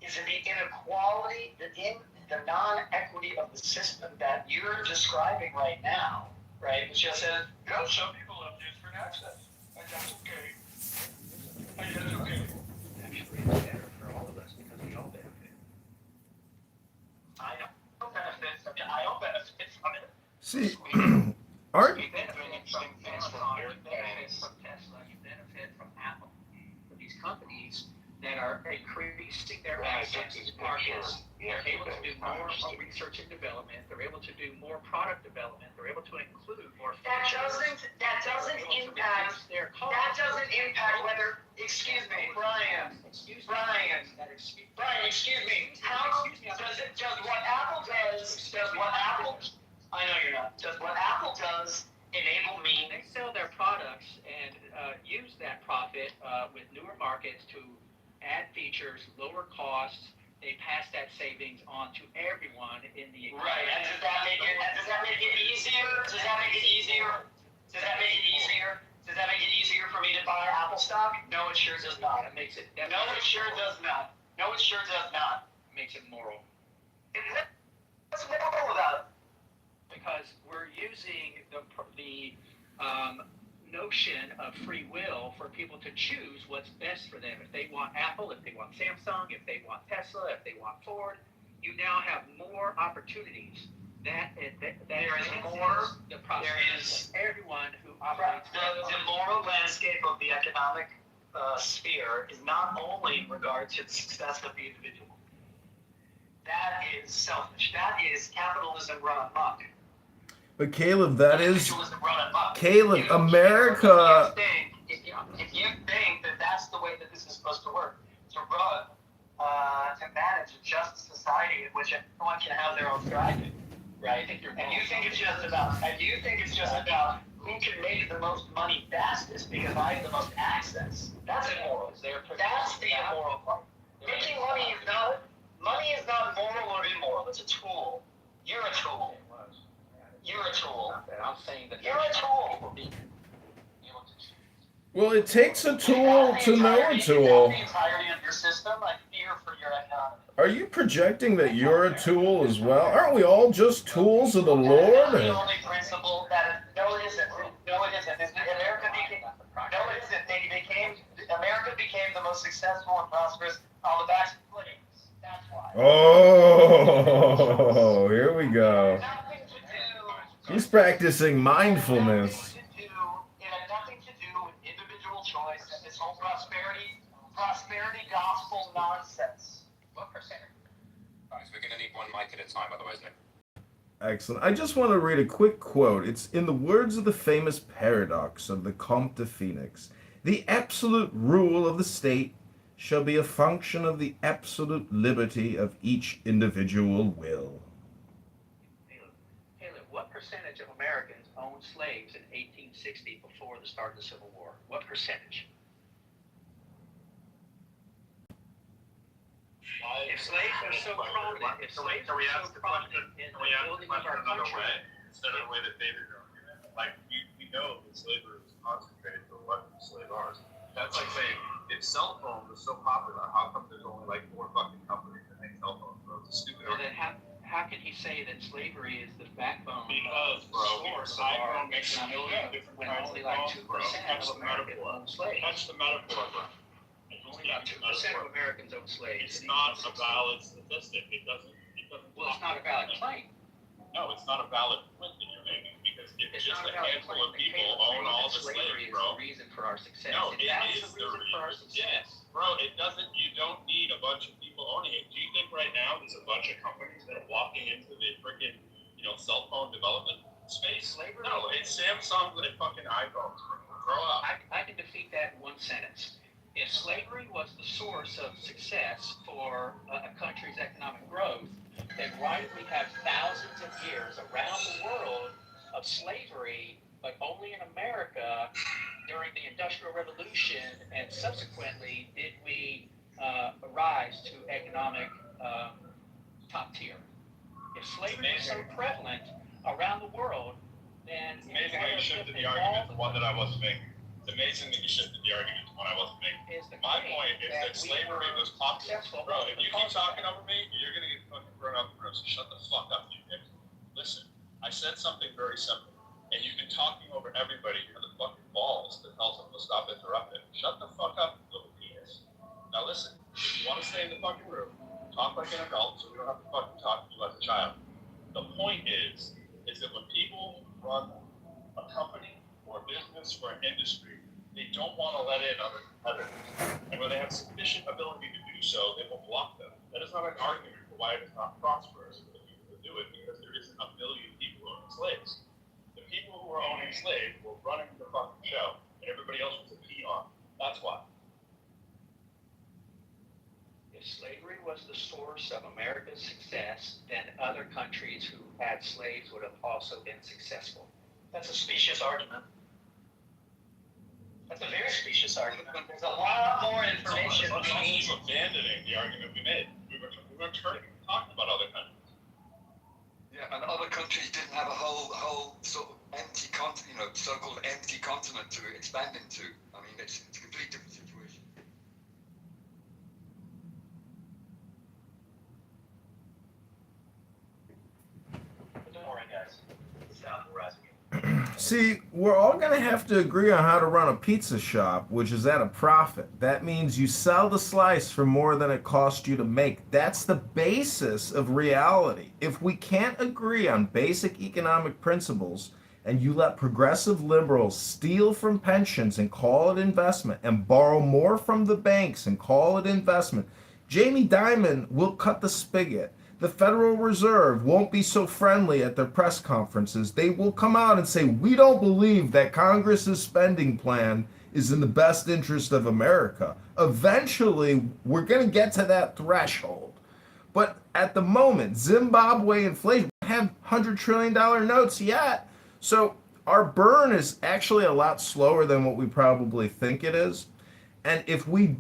is the inequality, the non-equity of the system that you're describing right now, right? Which just says, some people have different access, and that's okay. Actually, it's better for all of us because we all benefit. I don't benefit from it. See, Art? You benefit from Amazon, you benefit from Tesla, you benefit from Apple. But these companies that are increasing their access to markets, they're able to do more research and development, they're able to do more product development, they're able to include more features. That doesn't impact whether, excuse me, Brian, excuse me. I know you're not. Does what Apple does enable me? They sell their products and use that profit with newer markets to add features, lower costs. They pass that savings on to everyone in the economy. Right. And does that make it easier? Does that make it easier for me to buy Apple stock? No, it sure does not. It makes it. No, it sure does not. It makes it moral. What's moral about it? Because we're using the notion of free will for people to choose what's best for them. If they want Apple, if they want Samsung, if they want Tesla, if they want Ford, you now have more opportunities. There is everyone who operates. The moral landscape of the economic sphere is not only in regard to the success of the individual. That is selfish. That is capitalism run amok. but Caleb, Caleb, America. If you think that that's the way that this is supposed to work, to run, to manage a just society in which everyone can have their own thriving, right? And you think it's just about who can make the most money fastest because I have the most access. That's immoral. That's the immoral part. Making money is not moral or immoral. It's a tool. You're a tool. I'm saying that you're a tool. well, it takes a tool to know a tool. The entirety of your system, I fear for your economy. Are you projecting that you're a tool as well? Aren't we all just tools of the Lord? The only principle that no, it isn't. America became the most successful and prosperous on the backs of slaves. That's why. Oh, here we go. He's practicing mindfulness. It had nothing to do with individual choice and this whole prosperity gospel nonsense. What percent? Guys, we're gonna need one mic at a time, otherwise no. Excellent. I just want to read a quick quote. It's in the words of the famous paradox of the Comte de Phoenix. The absolute rule of the state shall be a function of the absolute liberty of each individual will. Caleb, what percentage of Americans owned slaves in 1860 before the start of the Civil War? What percentage? If slaves are so prominent, in the building of our country, instead of the way that David argument? Like, we know that slavery was concentrated to 11 slave owners. That's like saying, if cell phone was so popular, how come there's only like 4 fucking companies that make cell phones? Bro, it's a stupid well, then argument. how can he say that slavery is the backbone Because, of bro, the source of our iPhone makes economic growth when only like 2% Catch of the Americans metaphor. own slaves? Catch the metaphor, bro. Only about 2% of Americans own slaves. It's not a valid statistic. It doesn't. Well, it's not a valid claim. No, it's not a valid point that you're making because if It's just not a a valid handful claim. of people own all the slavery slaves, is bro. the reason for our success. No, If it that is was the reason for our reason. success. Yes, bro. It doesn't. You don't need a bunch of people owning it. Do you think right now there's a bunch of companies that are walking into the freaking, cell phone development space? Slavery? No, it's Samsung and fucking iPhones. Grow up. I can defeat that in one sentence. If slavery was the source of success for a country's economic growth, then why did we have thousands of years around the world of slavery, but only in America during the Industrial Revolution, and subsequently did we rise to economic top tier? If slavery was so prevalent around the world, then It's amazing how you shifted the argument to one that I wasn't making. It's amazing that you shifted the argument to one I wasn't making. My point is that slavery was popular. Bro, if you keep talking over me, you're going to get fucking thrown out the room, so shut the fuck up, you dick. Listen, I said something very simple, and you've been talking over everybody for the fucking balls to tell someone to stop interrupting. Shut the fuck up, you little penis. Now listen, if you want to stay in the fucking room, talk like an adult so we don't have to fucking talk to you like a child. The point is that when people run a company or a business or an industry, they don't want to let in other competitors. And when they have sufficient ability to do so, they will block them. That is not an argument for why it is not prosperous for the people to do it, because there isn't a million people owning slaves. The people who are owning slaves were running the fucking show, and everybody else was a peon. That's why. If slavery was the source of America's success, then other countries who had slaves would have also been successful. That's a specious argument. That's a very specious argument. There's a lot more information we need. We're abandoning the argument we made. We were talking about other countries. Yeah, and other countries didn't have a whole sort of empty continent, so-called empty continent to expand into. I mean, it's a completely different situation. All right, guys. Stop harassing me. See, we're all going to have to agree on how to run a pizza shop, which is at a profit. That means you sell the slice for more than it cost you to make. That's the basis of reality. If we can't agree on basic economic principles, and you let progressive liberals steal from pensions and call it investment, and borrow more from the banks and call it investment, Jamie Dimon will cut the spigot. The Federal Reserve won't be so friendly at their press conferences. They will come out and say, we don't believe that Congress's spending plan is in the best interest of America. Eventually, we're going to get to that threshold. But at the moment, Zimbabwe inflation, we have $100 trillion notes yet. So our burn is actually a lot slower than what we probably think it is. And if we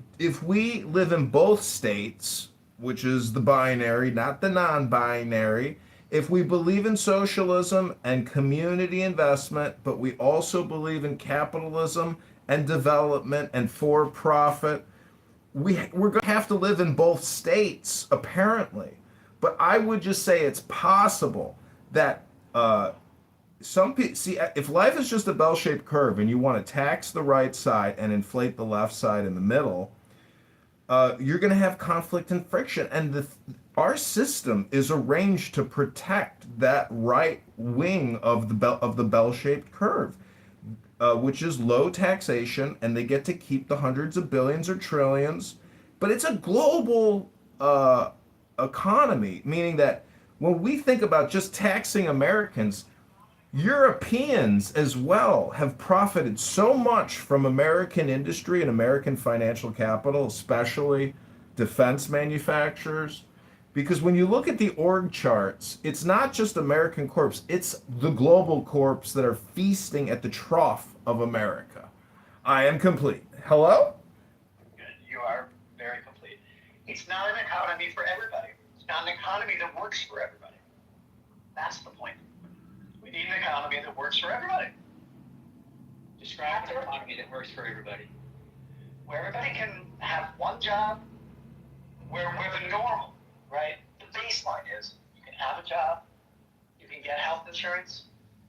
live in both states, which is the binary, not the non-binary, if we believe in socialism and community investment, but we also believe in capitalism and development and for-profit, we're going to have to live in both states, apparently. But I would just say it's possible that some people see, if life is just a bell-shaped curve and you want to tax the right side and inflate the left side in the middle, you're going to have conflict and friction, and our system is arranged to protect that right wing of the bell-shaped curve, which is low taxation, and they get to keep the hundreds of billions or trillions. But it's a global economy, meaning that When we think about just taxing Americans, Europeans as well have profited so much from American industry and American financial capital, especially defense manufacturers. Because when you look at the org charts, it's not just American corps, it's the global corps that are feasting at the trough of America. I am complete. Hello? Good. You are very complete. It's not an economy for everybody. It's not an economy that works for everybody. That's the point. We need an economy that works for everybody. Describe an economy that works for everybody. Where everybody can have one job, where the normal, right? The baseline is you can have a job, you can get health insurance,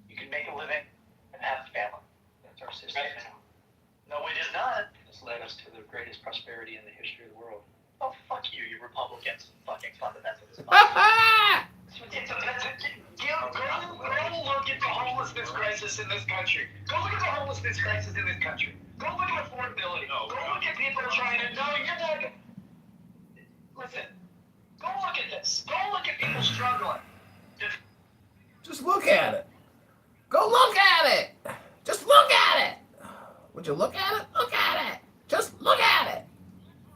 you can make a living, and have a family. That's our system now. No, it is not. It's led us to the greatest prosperity in the history of the world. Oh, fuck you, you Republicans. Fucking fundamentalists. Go look at the homelessness crisis in this country. Go look at the homelessness crisis in this country. Go look at affordability. Go look at people trying to. No, you're not. Listen. Go look at this. Go look at people struggling. Just look at it. Go look at it. Just look at it. Would you look at it? Look at it. Just look at it.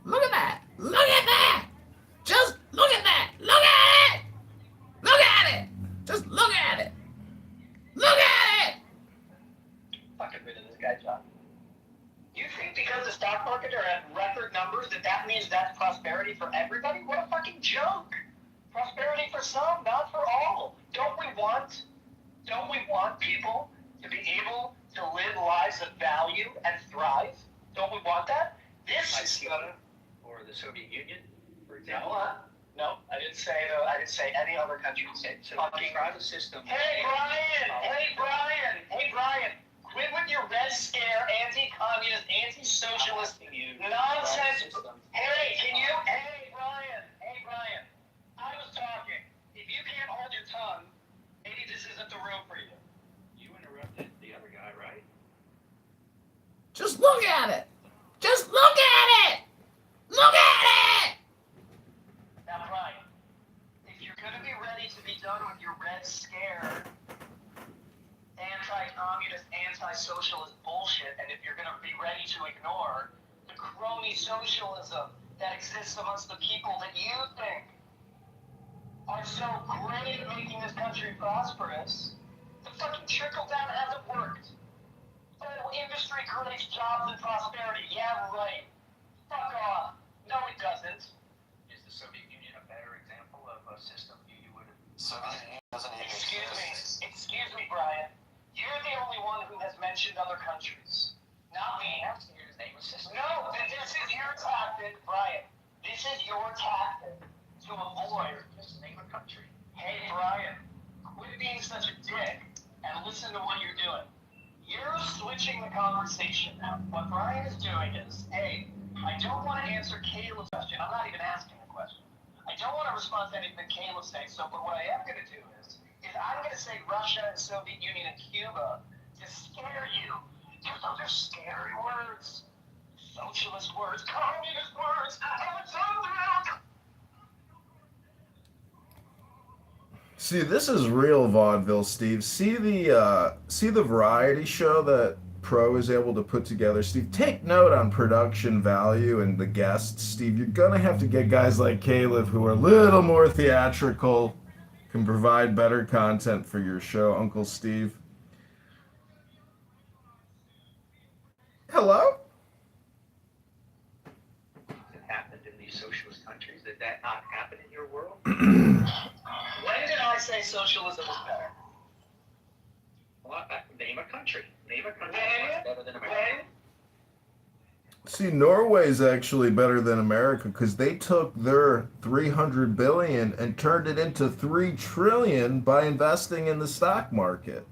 Look at that. Look at that. Just look at that. Look at it. Look at it. Just look at it. Look at it. Fucking rid of this guy, John. You think because the stock market are at record numbers that means that's prosperity for everybody? What a fucking joke. Prosperity for some, not for all. Don't we want people to be able to live lives of value and thrive? Don't we want that? This is Cuba or the Soviet Union, for example. No, I didn't say any other country. Fucking private system. Hey Brian. Quit with your Red Scare, anti-communist, anti-socialist nonsense. Hey Brian. I was talking. If you can't hold your tongue, maybe this isn't the room for you. You interrupted the other guy, right? Just look at it. Just look at it. Look at it. Now, Brian, if you're going to be ready to be done with your Red Scare, anti-communist, anti-socialist bullshit, and if you're going to be ready to ignore the crony socialism that exists amongst the people that you think are so great at making this country prosperous, the fucking trickle-down hasn't worked. Oh, industry creates jobs and prosperity. Yeah, right. Fuck off. No, it doesn't. Is the Soviet Union a better example of a system you would have... Soviet Union doesn't even exist. Excuse me, Brian. You're the only one who has mentioned other countries. Not me. I'm asking you to name a system. No, this is your tactic, Brian. This is your tactic to avoid. Just name a country. Hey, Brian, quit being such a dick and listen to what you're doing. You're switching the conversation now. What Brian is doing is, hey, I don't want to answer Caleb's question. I'm not even asking the question. I don't want to respond to anything Caleb's saying, so but what I am going to do is I'm going to say Russia and Soviet Union and Cuba to scare you. Because those are scary words. Socialist words, communist words, See, this is real vaudeville, Steve. See the variety show that Pro is able to put together, Steve. Take note on production value and the guests, Steve. You're gonna have to get guys like Caleb who are a little more theatrical, can provide better content for your show, Uncle Steve. Hello? It happened in these socialist countries. Did that not happen in your world? When did I say socialism was better? Well, name a country. Name a country that's better than America. See, Norway's actually better than America because they took their 300 billion and turned it into 3 trillion by investing in the stock market.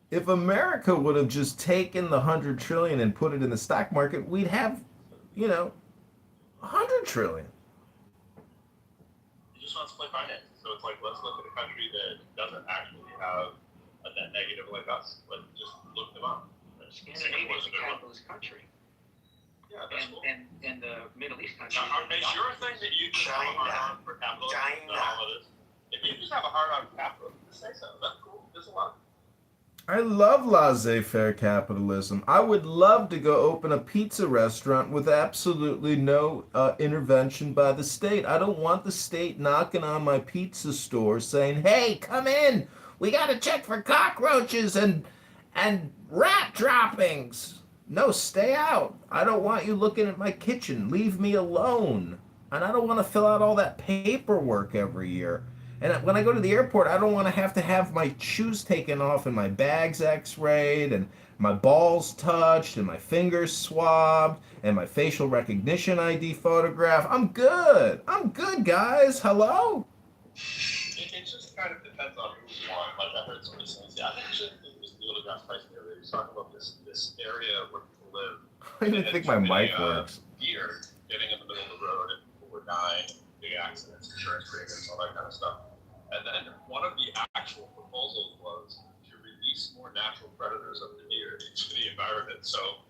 If America would have just taken the 100 trillion and put it in the stock market, we'd have, 100 trillion. You just want to split finance. So it's like, let's look at a country that doesn't actually have a net negative like us. Let's just look them up. Scandinavia is a capitalist country. Yeah, that's cool. And the Middle East countries. Now, is your thing that you can rely on for capitalism and all of this? If you just have a hard on capitalism. Just say so. That's cool. There's a lot. I love laissez-faire capitalism. I would love to go open a pizza restaurant with absolutely no intervention by the state. I don't want the state knocking on my pizza store saying, "Hey, come in. We got to check for cockroaches and rat droppings." No, stay out. I don't want you looking at my kitchen. Leave me alone. And I don't want to fill out all that paperwork every year. And when I go to the airport, I don't want to have my shoes taken off and my bags x-rayed and my balls touched and my fingers swabbed and my facial recognition ID photograph. I'm good. I'm good, guys. Hello? It just kind of depends on who you want. Like I heard somebody saying, I think it was Neil deGrasse Tyson the other day. He was talking about this area where people live. I don't even think my mic works. Deer getting in the middle of the road and people were dying, big accidents, insurance premiums, all that kind of stuff. And then one of the actual proposals was to release more natural predators of the deer into the environment. So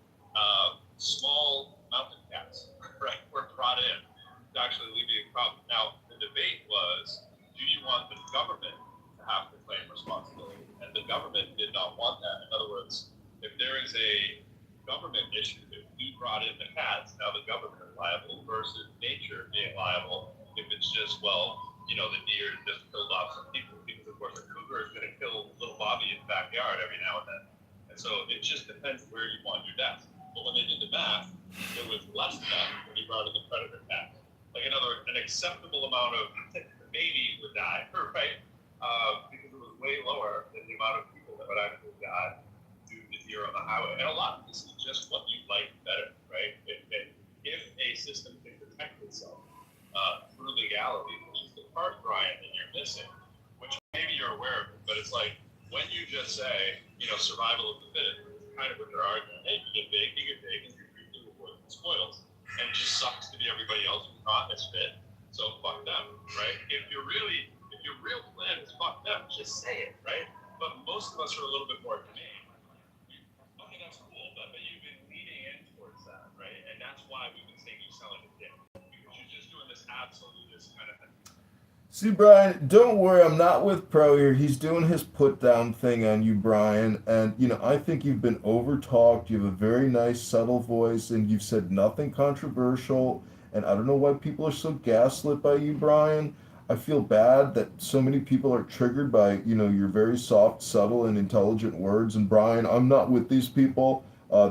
small mountain cats, right, were brought in to actually alleviate the problem. Now, the debate was, do you want the government to have to claim responsibility? And the government did not want that. In other words, if there is a government issue, if we brought in the cats, now the government is liable versus nature being liable. If it's just, well, the deer just killed off some people, because of course a cougar is going to kill little Bobby in the backyard every now and then. And so it just depends where you want your death. But when they did the math, there was less death when you brought in the predator cat. Like, in other words, an acceptable amount of babies would die, right? Because it was way lower than the amount of people that would actually die due to deer on the highway. And a lot of this is just what you like better, right? If a system can protect itself through legality, which is the part, Brian, that you're missing, which maybe you're aware of, but it's like when you just say, survival of the fittest, which is kind of what they're arguing. Hey, you get big, and you reap the rewards and spoils, and it just sucks to be everybody else who's not as fit. So fuck them, right? If your real plan is fuck them, just say it, right? But most of us are a little bit more humane. Okay, that's cool, but you've been leaning in towards that, right? And that's why we've been saying you're selling a dick. Because you're just doing this absolutist kind of thing. See, Brian, don't worry. I'm not with Pro here. He's doing his put down thing on you, Brian. And, I think you've been over talked. You have a very nice, subtle voice, and you've said nothing controversial. And I don't know why people are so gaslit by you, Brian. I feel bad that so many people are triggered by, your very soft, subtle, and intelligent words. And, Brian, I'm not with these people.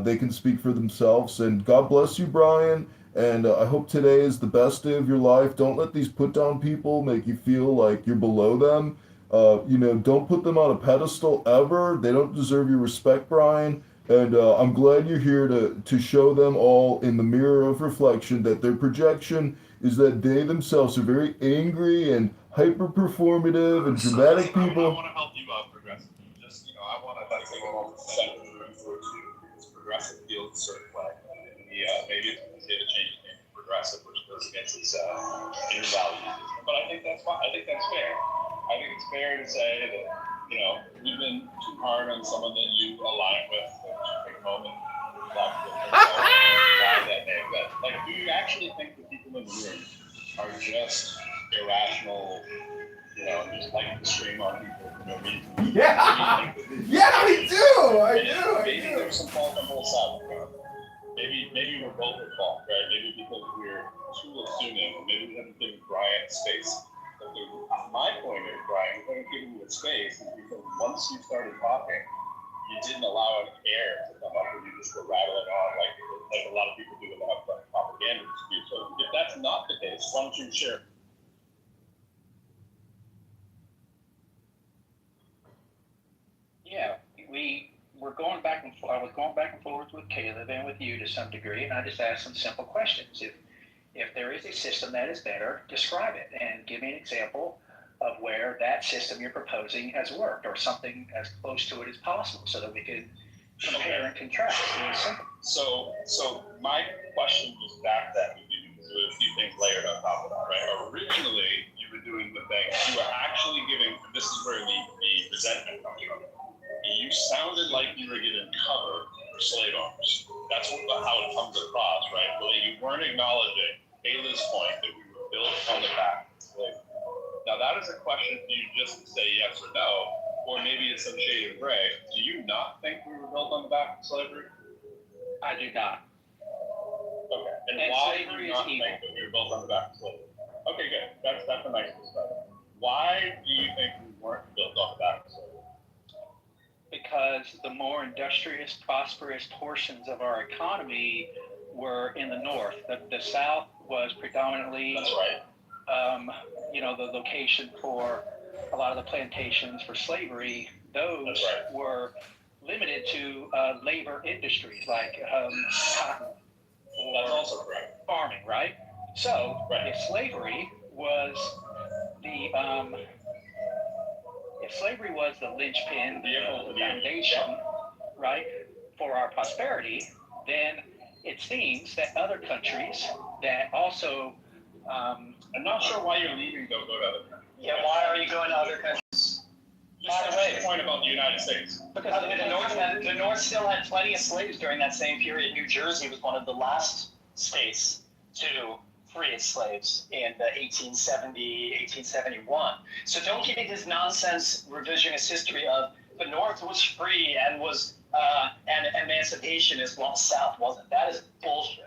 They can speak for themselves. And God bless you, Brian. And I hope today is the best day of your life. Don't let these put-down people make you feel like you're below them. Don't put them on a pedestal ever. They don't deserve your respect, Brian. And I'm glad you're here to show them all in the mirror of reflection that their projection is that they themselves are very angry and hyper-performative and dramatic people. I want to help you out, Progressive. Just, I want to take a moment to set the room for you, because Progressive feels a certain way. Maybe it's easier to change the name to Progressive, which goes against its inner values. But I think that's fine. I think that's fair. I think it's fair to say that, we've been too hard on someone that you align with. So just take a moment and reflect that name. Like, do you actually think the people in the room are just irrational, just like to stream on people for no reason? Yeah! Yeah, I do! Maybe there's some fault on both sides. Maybe we're both at fault, right? Maybe because we're too assuming, maybe we haven't given Brian space. But my point is, Brian, we haven't given you a space is because once you started talking, you didn't allow an air to come up and you just were rattling on like a lot of people do when they have propaganda dispute. So if that's not the case, why don't you share? Yeah, we're going back and forth. I was going back and forth with Caleb and with you to some degree, and I just asked some simple questions. If there is a system that is better, describe it and give me an example of where that system you're proposing has worked, or something as close to it as possible, so that we can compare and contrast. It's simple. So my question was back then would be, because there were a few things layered on top of that, right? Originally, you were doing the thing. You were actually giving. This is where the resentment comes from. You sounded like you were giving cover for slave owners. That's how it comes across, right? Well, you weren't acknowledging Ayla's point that we were built on the back of slavery. Now that is a question for you just to say yes or no, or maybe it's some shade of gray. Do you not think we were built on the back of slavery? I do not. Okay. And And why do slavery you is not evil. think that we were built on the back of slavery? Okay, good. That's a nice perspective. Why do you think we weren't built on the back of slavery? Because the more industrious, prosperous portions of our economy were in the north. The South was predominantly, That's right. The location for a lot of the plantations for slavery. Those That's right. were limited to labor industries like cotton That's or also correct. farming, right? So Right. if slavery was the linchpin, the foundation, right, for our prosperity, then it seems that other countries that also I'm not sure why you're leaving, though, go to other countries. Yeah, why are you going to other countries? Just finish the point about the United States. Because the North still had plenty of slaves during that same period. New Jersey was one of the last states to free its slaves in 1870, 1871. So don't give me this nonsense revisionist history of the North was free and was and emancipation is while the South wasn't. That is bullshit.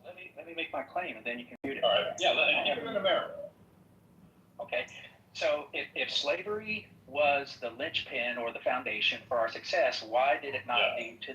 Let me make my claim, and then you can mute it. All right. Yeah, keep it in America. Okay. So if slavery was the linchpin or the foundation for our success, why did it not lead to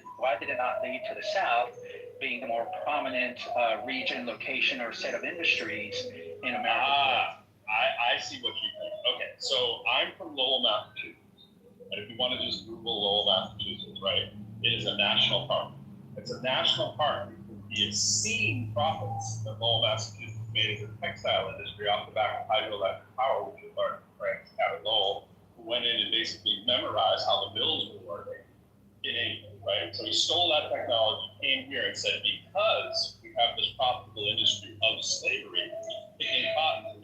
the South being the more prominent region, location, or set of industries in America? I see what you think. Okay, so I'm from Lowell, Massachusetts, and if you want to just Google Lowell, Massachusetts, right, it is a national park. It's a national park because the obscene profits that Lowell, Massachusetts made in the textile industry off the back of hydroelectric power, which is our friends out of Lowell, who went in and basically memorized how the mills were working in England, right? So he stole that technology, came here and said, because we have this profitable industry of slavery, picking cotton and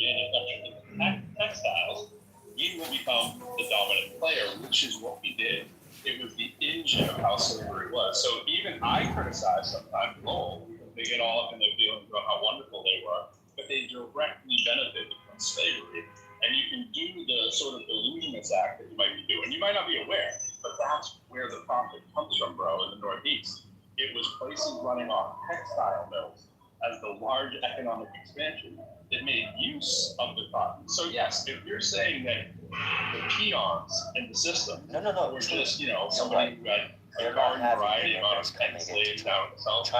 manufacturing textiles, we will become the dominant player, which is what we did. It was the engine of how slavery was. So even I criticize sometimes Lowell because they get all up in their feelings about how wonderful they were, but they directly benefited from slavery. And you can do the sort of illusionist act that you might be doing. You might not be aware, but that's where the profit comes from, bro, in the Northeast. It was places running off textile mills as the large economic expansion that made use of the cotton. So yes, if you're saying that the peons in the system were just, somebody who had a garden variety amount of slaves down in the South,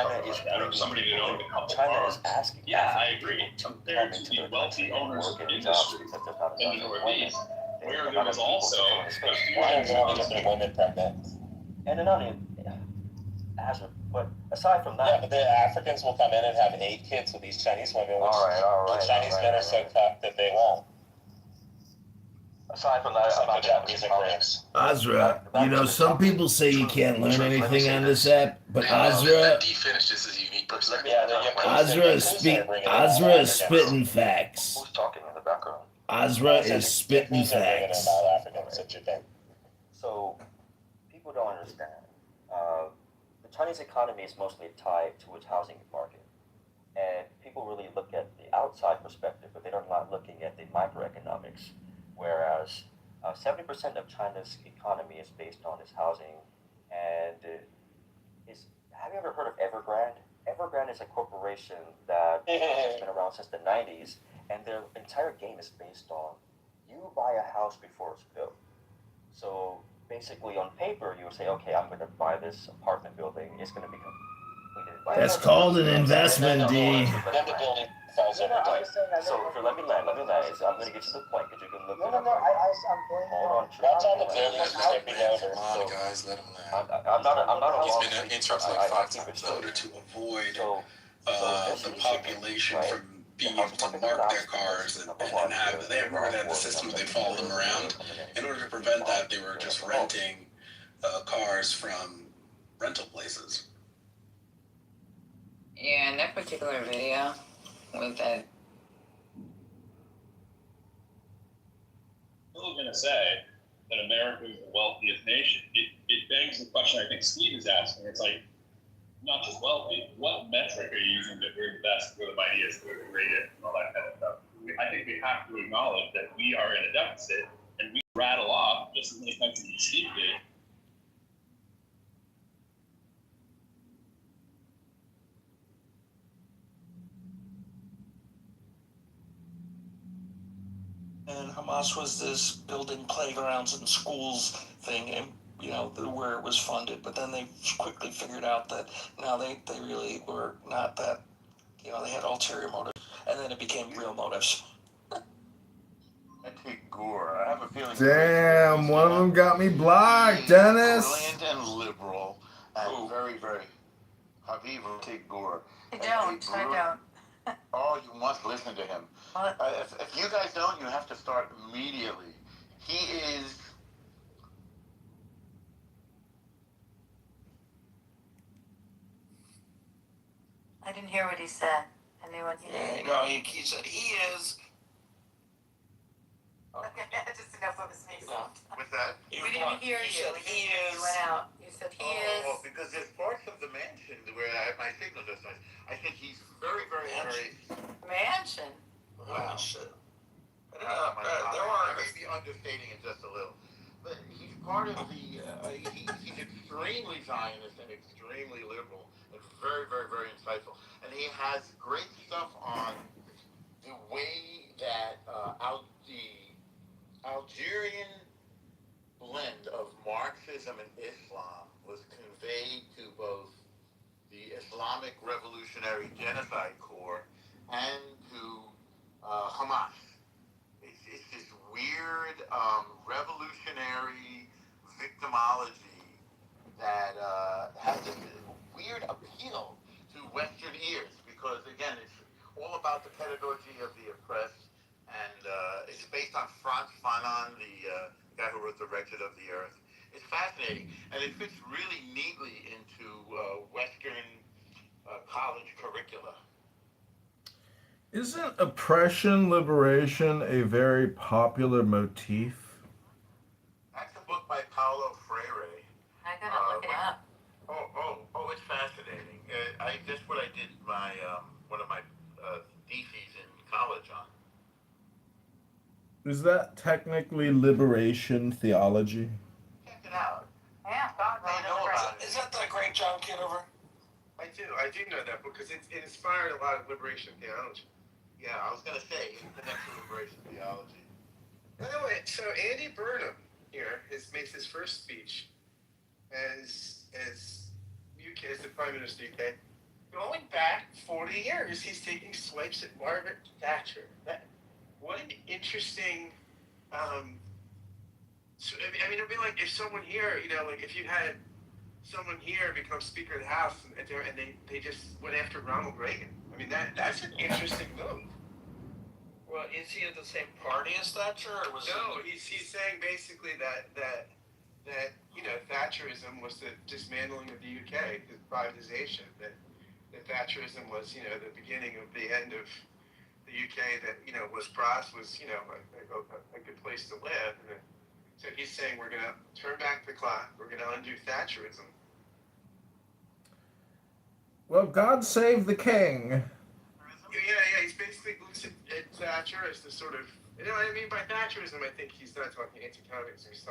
or somebody that owned a couple farms. Yeah, I agree. Compared to the wealthy owners of industry in the Northeast, where there was also a fusion women pregnant. And then only but aside from that, yeah, but the Africans will come in and have 8 kids with these Chinese women, which the Chinese men are so cocked that they won't. Aside from that, about Japanese immigrants. Azra, some people say you can't learn anything on this app, but Azra, Finish this is a unique perspective. Azra is spitting facts. Who's talking in the background? Azra is spitting facts. So, people don't understand. The Chinese economy is mostly tied to its housing market. And people really look at the outside perspective, but they're not looking at the microeconomics. Whereas 70% of China's economy is based on its housing. And have you ever heard of Evergrande? Evergrande is a corporation that has been around since the 90s, and their entire game is based on you buy a house before it's built. So basically, on paper, you would say, okay, I'm going to buy this apartment building. It's going to be completed. That's called an investment, D. Then the building falls over time. So let me land. I'm going to get to the point because you can look it up. I'm going. Hold on. That's on the building skipping over. Come on, guys, let him land. I'm not a He's been interrupted like 5 times in order to avoid the population from being able to mark their cars and have they never had the system where they follow them around. In order to prevent that, they were just renting cars from rental places. Yeah, in that particular video with that. I'm still going to say that America is the wealthiest nation. It begs the question I think Steve is asking. It's like, not just wealthy, what metric are you using that we're the best, we're the mightiest, we're the greatest, and all that kind of stuff? I think think we have to acknowledge that we are in a deficit, and we rattle off just as many countries as Steve did. And Hamas was this building playgrounds and schools thing, and where it was funded. But then they quickly figured out that no, they really were not that. They had ulterior motives, and then it became real motives. I take Gore. I have a feeling. Damn, one of them got me blocked, Dennis. Brilliant and liberal, and very, very. Habib will take Gore. I don't. Oh, you must listen to him. If you guys don't, you have to start immediately. He is. I didn't hear what he said. Anyone hear? No, he said he is. Okay, just enough of a sneeze. What's that? We didn't hear you. He is. You went out. You said he is. Oh, because there's parts of the mansion where my signal just nice. I think he's very, very, very. Mansion. Wow. Shit. There are. I may be understating it just a little, but he's part of the. He's extremely Zionist and extremely liberal and very, very, very insightful. And he has great stuff on the way that the Algerian blend of Marxism and Islam was conveyed to both the Islamic Revolutionary Genocide Corps and to Hamas. It's this weird revolutionary victimology that has this weird appeal to Western ears because, again, it's all about the pedagogy of the oppressed. And it's based on Frantz Fanon, the guy who wrote The Wretched of the Earth. It's fascinating, and it fits really neatly into Western college curricula. Isn't oppression, liberation a very popular motif? That's a book by Paulo Freire. I gotta look it up. Oh, it's fascinating. That's what I did my one of my theses in college on. Is that technically liberation theology? Check it out. Yeah. I know about it. Is that the great John Kitover? I do know that book because it inspired a lot of liberation theology. Yeah, I was going to say, it connects to liberation theology. By the way, so Andy Burnham here makes his first speech as the Prime Minister of the UK. Going back 40 years, he's taking swipes at Margaret Thatcher. What an interesting. So, I mean, it'd be like if someone here, if you had someone here become Speaker of the House and they just went after Ronald Reagan. I mean, that's an interesting move. Well, is he in the same party as Thatcher, or was he's saying basically that Thatcherism was the dismantling of the UK, the privatization. That Thatcherism was the beginning of the end of the UK. That was a good place to live. And so he's saying we're going to turn back the clock. We're going to undo Thatcherism. Well, God save the king. Yeah. He's basically looks at Thatcher as the sort of, what I mean by Thatcherism. I think he's not talking anti-communism. He's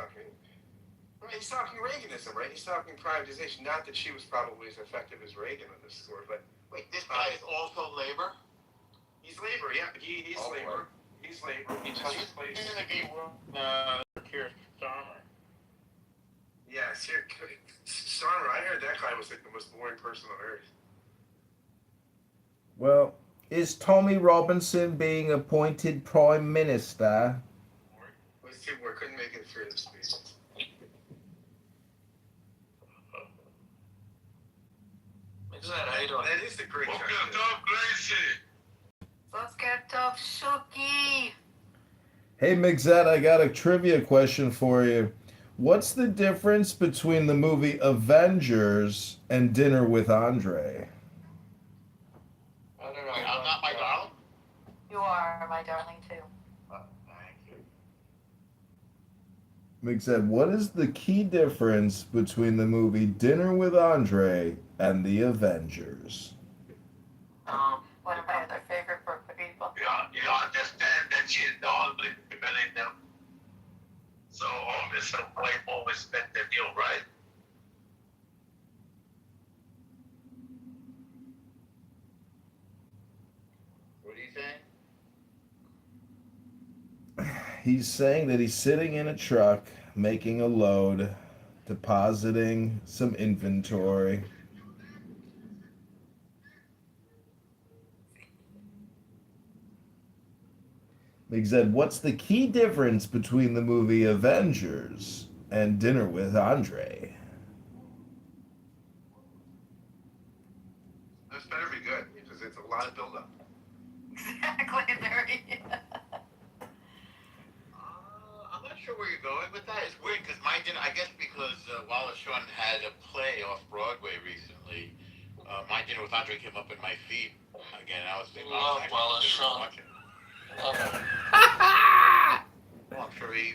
talking Reaganism, right? He's talking privatization. Not that she was probably as effective as Reagan on this score, but wait, this guy is also labor. He's labor. Yeah, he's labor. Boy. He's labor. He just replaced. He's going to be Keir Starmer. Yeah, Starmer. I heard that guy was like the most boring person on earth. Well, is Tommy Robinson being appointed Prime Minister? Was too bored. Couldn't make it through the speech. That is the great Bokatov Shuki. Hey, Mixette, I got a trivia question for you. What's the difference between the movie Avengers and Dinner with Andre? I don't know. I'm not my darling. You are my darling too. Thank you. Mixette, what is the key difference between the movie Dinner with Andre and the Avengers? One of my other favorite people. You understand that He's saying that he's sitting in a truck, making a load, depositing some inventory. He said, "What's the key difference between the movie Avengers and Dinner with Andre?" This better be good because it's a lot of buildup. Exactly, very. I'm not sure where you're going with that. It's weird because my dinner, I guess because Wallace Shawn had a play off Broadway recently, my dinner with Andre came up in my feed again. I was thinking, Love Wallace Shawn. watching. Love him. Well, I'm sure he.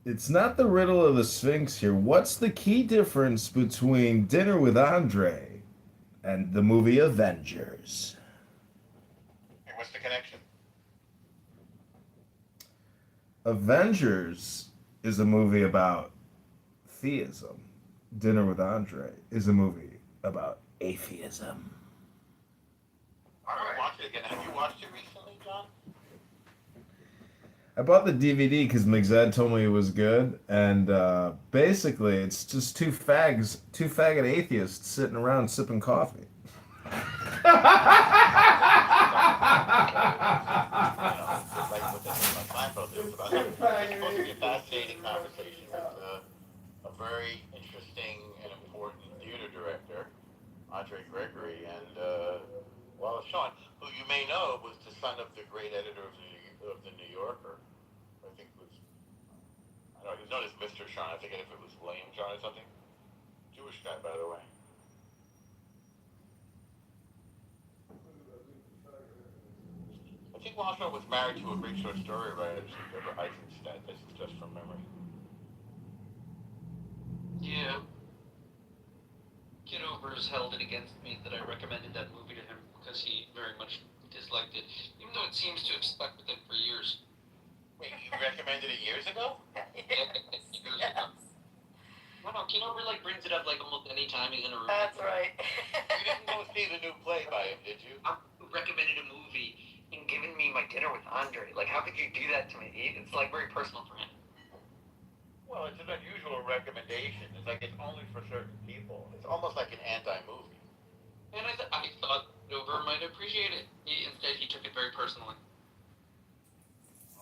It's not the riddle of the Sphinx here. What's the key difference between Dinner with Andre and the movie Avengers? Hey, what's the connection? Avengers is a movie about theism. Dinner with Andre is a movie about atheism. All right, watch it again. Have you watched it recently, John? I bought the DVD because McZed told me it was good, and basically it's just two faggot atheists sitting around sipping coffee. It's supposed to be a fascinating conversation with a very interesting and important theater director, Andre Gregory, and Wallace Shawn, who you may know was the son of the great editor of the New Yorker. I think it was, I don't know, he's known as Mr. Shawn. I think if it was William Shawn or something. Jewish guy, by the way. I think Wallace Shawn was married to a great short story writer, Deborah Eisenstadt. This is just from memory. Yeah. Kitover has held it against me that I recommended that movie to him because he very much disliked it, even though it seems to have stuck with him for years. Wait, you recommended it years ago? Years ago. No, Kitover brings it up almost any time he's in a room. That's right. You didn't go see the new play by him, did you? I recommended a movie and giving me my dinner with Andre. How could you do that to me? It's very personal for him. Well, it's an unusual recommendation. It's it's only for certain people. It's almost like an anti-movie. And I thought Dover might appreciate it. Instead, he took it very personally.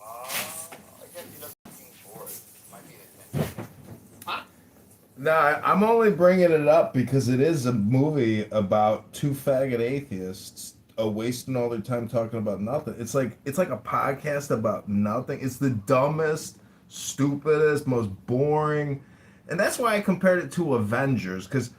I guess he doesn't seem for it. Might be the thing. Huh? No, I'm only bringing it up because it is a movie about two faggot atheists wasting all their time talking about nothing. It's like a podcast about nothing. It's the dumbest, stupidest, most boring, and that's why I compared it to Avengers, because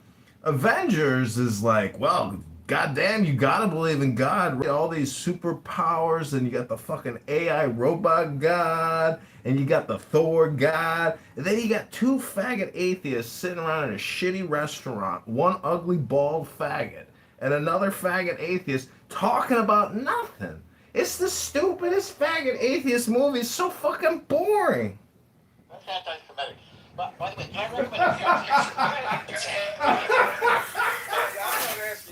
Avengers is well, goddamn, you gotta believe in God. All these superpowers, and you got the fucking AI robot god, and you got the Thor god, and then you got two faggot atheists sitting around in a shitty restaurant, one ugly bald faggot, and another faggot atheist talking about nothing. It's the stupidest faggot atheist movie. It's so fucking boring. That's anti-Semitic. But, by the way, can I recommend a few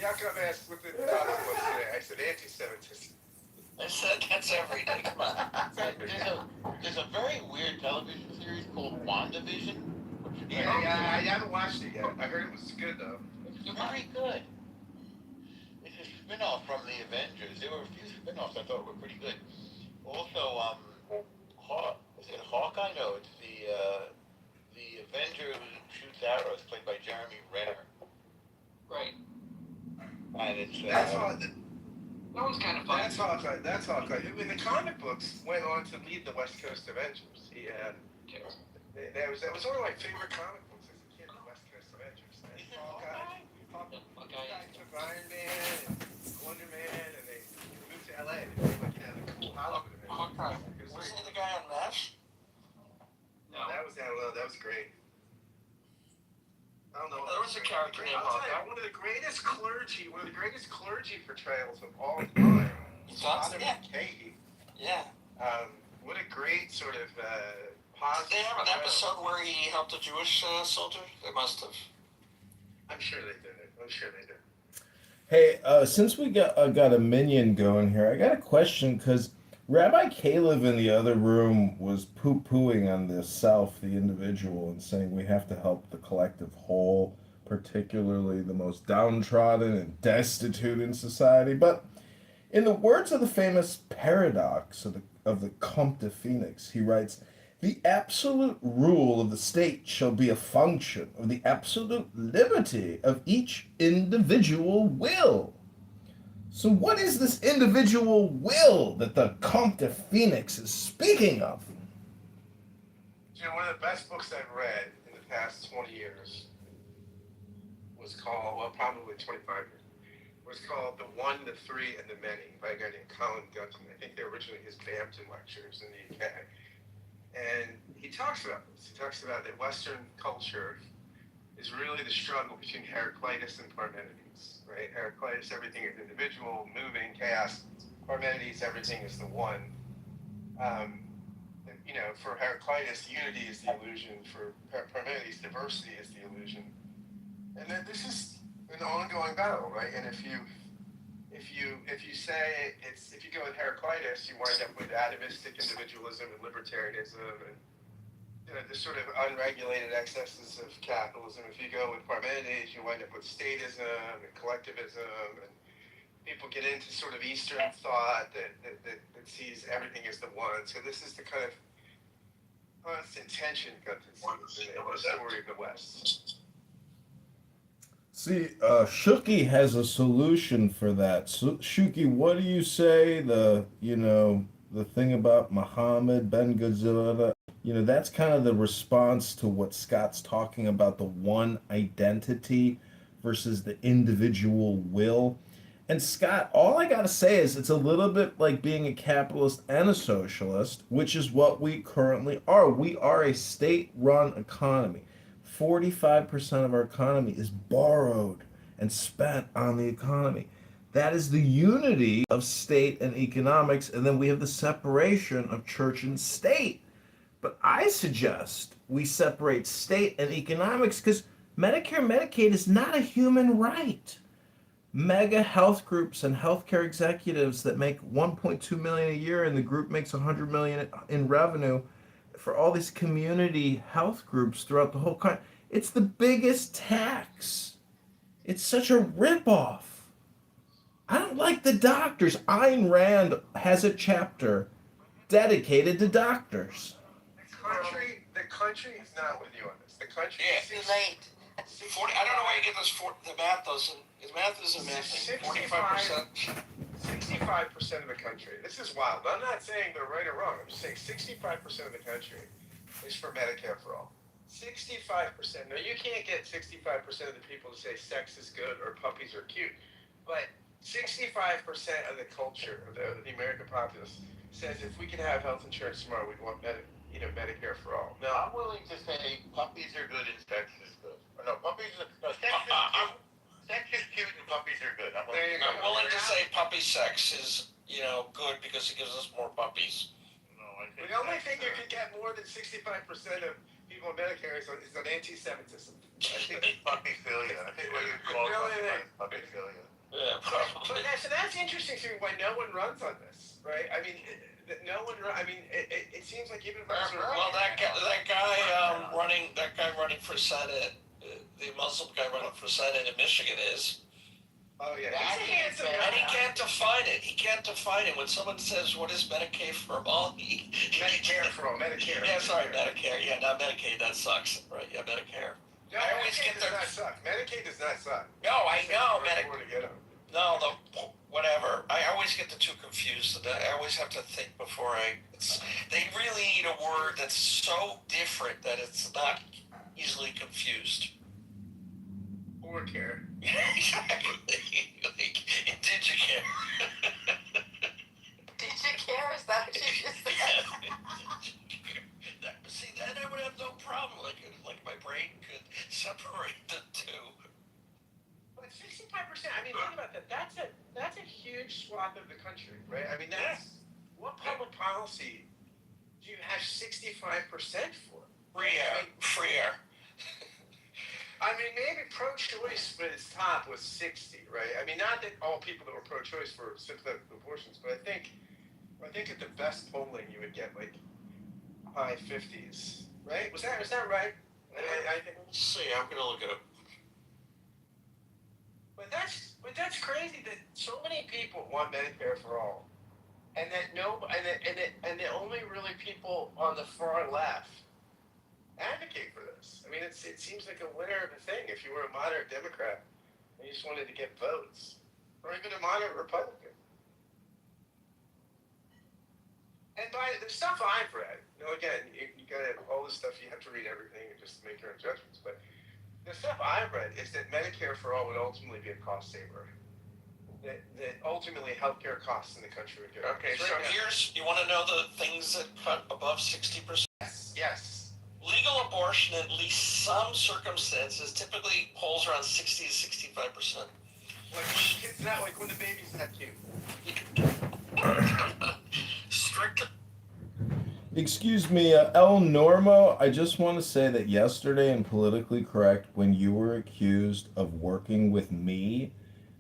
Y'all come ask what the topic was today. I said anti-Semitism. I said that's every day. Come on. There's a very weird television series called WandaVision. Yeah, I haven't watched it yet. I heard it was good, though. It's very good. It's a spin-off from the Avengers. There were a few spin-offs I thought were pretty good. Also, is it Hawkeye? No, it's the Avenger who shoots arrows, played by Jeremy Renner. Right. And it's That's all. That one's kind of fun. That's Hawkeye. That's Hawkeye. In the comic books, went on to lead the West Coast Avengers. He had. That was one of my favorite comic books as a kid. The West Coast Avengers. Hawkeye took Iron Man and Wonder Man, and they moved to LA. They the cool Hollywood Avengers. Hawkeye. Wasn't he the guy on MASH? No, that was great. I don't know. There was a character named I'll tell you, Hawkeye. one of the greatest clergy portrayals of all time. Johnson? Father McCahey. Yeah. What a great sort of Did positive. they have an episode where he helped a Jewish soldier? They must have. I'm sure they did. Hey, since we got a minion going here, I got a question because Rabbi Caleb in the other room was poo-pooing on the self, the individual, and saying we have to help the collective whole, particularly the most downtrodden and destitute in society. But in the words of the famous paradox of the Comte de Phoenix, he writes, "The absolute rule of the state shall be a function of the absolute liberty of each individual will." So, what is this individual will that the Comte de Phoenix is speaking of? You know, one of the best books I've read in the past 20 years was called, well, probably 25 years, was called The One, the Three, and the Many by a guy named Colin Gunton. I think they're originally his Bampton lectures in the UK. And he talks about this. He talks about that Western culture is really the struggle between Heraclitus and Parmenides, right? Heraclitus, everything is individual, moving, chaos. Parmenides, everything is the one. You know, for Heraclitus, unity is the illusion. For Parmenides, diversity is the illusion. And then this is an ongoing battle, right? And if you say if you go with Heraclitus, you wind up with atomistic individualism and libertarianism and the sort of unregulated excesses of capitalism. If you go with Parmenides, you wind up with statism and collectivism, and people get into sort of Eastern thought that sees everything as the one. So this is the kind of constant tension Gunton sees in the story of the West. See, Shuki has a solution for that. So, Shuki, what do you say? The thing about Muhammad Ben Ghazala. That's kind of the response to what Scott's talking about, the one identity versus the individual will. And Scott, all I got to say is it's a little bit like being a capitalist and a socialist, which is what we currently are. We are a state-run economy. 45% of our economy is borrowed and spent on the economy. That is the unity of state and economics, and then we have the separation of church and state. But I suggest we separate state and economics because Medicare, Medicaid is not a human right. Mega health groups and healthcare executives that make 1.2 million a year and the group makes 100 million in revenue for all these community health groups throughout the whole country. It's the biggest tax. It's such a ripoff. I don't like the doctors. Ayn Rand has a chapter dedicated to doctors. The country is not with you on this. The country Yeah. is Too late. 40. I don't know where you get this. The math doesn't. His math isn't mathing. 45%. 65% of the country. This is wild. I'm not saying they're right or wrong. I'm just saying 65% of the country is for Medicare for all. 65%. Now, you can't get 65% of the people to say sex is good or puppies are cute, but 65% of the culture of the American populace says if we can have health insurance tomorrow, we'd want Medicare for all. Now, I'm willing to say puppies are good and sex is good. Or no, sex is cute. Sex is cute and puppies are good. I'm willing to say puppy sex is, good because it gives us more puppies. No, I think the only thing you can get more than 65% of people on Medicare is an anti-Semitism. I think it's puppyphilia. I think what you call it puppyphilia. Yeah, but that's interesting to me why no one runs on this, right? I mean, no one. I mean, it seems like even well, that guy running for Senate, the Muslim guy running for Senate in Michigan is. Oh yeah, and he can't define it. He can't define it. When someone says, "What is Medicaid for all?" Medicare for all. Medicare. Yeah, sorry, Medicare. Yeah, not Medicaid. That sucks. Right? Yeah, Medicare. No, Medicaid does not suck. Medicaid does not suck. No, I know. No, whatever. I always get the two confused. I always have to think before they really need a word that's so different that it's not easily confused. Or care. Exactly. Like Indigicare. Digicare? Is that what you just said? See, then I would have no problem. Like my brain could separate the two. But 65%. I mean, think about that. That's a huge swath of the country, right? I mean, what public policy do you have 65% for? Free air. I mean, maybe pro-choice at its top was 60, right? I mean, not that all people that were pro-choice were sympathetic to abortions, but I think I think at the best polling you would get like high 50s, right? Was that right? I think. Let's see. I'm gonna look it up. But that's crazy that so many people want Medicare for all, and that the only really people on the far left advocate for this. I mean, it seems like a winner of a thing if you were a moderate Democrat and you just wanted to get votes, or even a moderate Republican. And by the stuff I've read, again, you got all this stuff, you have to read everything and just make your own judgments. But the stuff I've read is that Medicare for all would ultimately be a cost saver. That ultimately healthcare costs in the country would go down. Okay, so here's, you want to know the things that cut above 60%? Yes. Legal abortion, in at least some circumstances, typically polls around 60 to 65%. Like when the kid's not, like when the baby's not cute. Strict. Excuse me, El Normo, I just want to say that yesterday in Politically Correct, when you were accused of working with me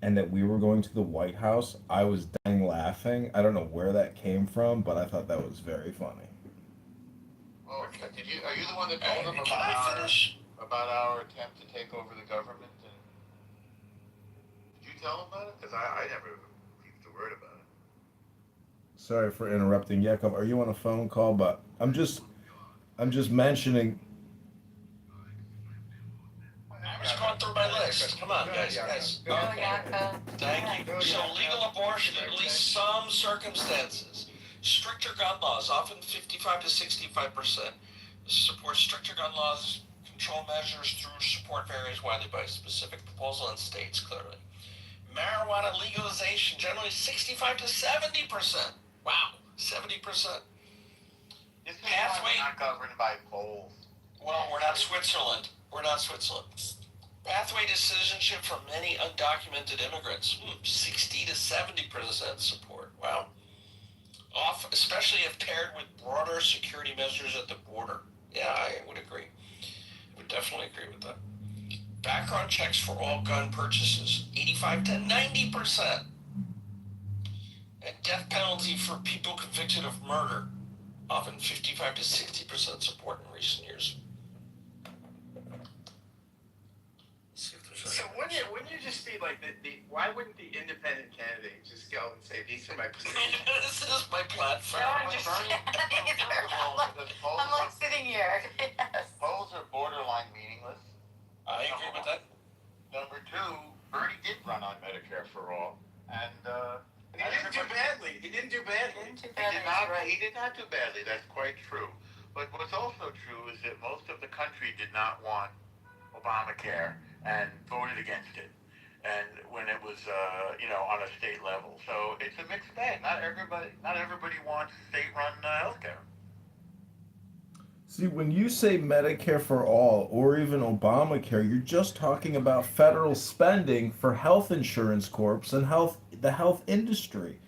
and that we were going to the White House, I was dying laughing. I don't know where that came from, but I thought that was very funny. Oh, okay. Are you the one that told them about our attempt to take over the government? And did you tell them about it? Because I never breathed a word about it. Sorry for interrupting, Yakov. Are you on a phone call? But I'm just mentioning. I'm just going through my list. Come on, guys. Go, Yakov. Thank you. So legal abortion, in at least some circumstances. Stricter gun laws, often 55 to 65%. Support stricter gun laws, control measures through support varies widely by specific proposal in states, clearly. Marijuana legalization, generally 65 to 70%. Wow, 70%. This is why we're not governed by polls. Well, we're not Switzerland. Pathway to citizenship for many undocumented immigrants, 60 to 70% support. Wow. Especially if paired with broader security measures at the border. Yeah, I would agree. I would definitely agree with that. Background checks for all gun purchases, 85 to 90%. And death penalty for people convicted of murder, often 55 to 60% support in recent years. So wouldn't you just be like why wouldn't the independent candidate just go and say, these are my positions? This is my platform. No, I'm just I'm like sitting here. Yes. Polls are borderline meaningless. I agree with that. Number two, Bernie did run on Medicare for all, and he didn't do badly. He did not do badly. That's quite true. But what's also true is that most of the country did not want Obamacare and voted against it. And when it was, on a state level, so it's a mixed bag. Not everybody wants state-run healthcare. See, when you say Medicare for all or even Obamacare, you're just talking about federal spending for health insurance corps and the health industry.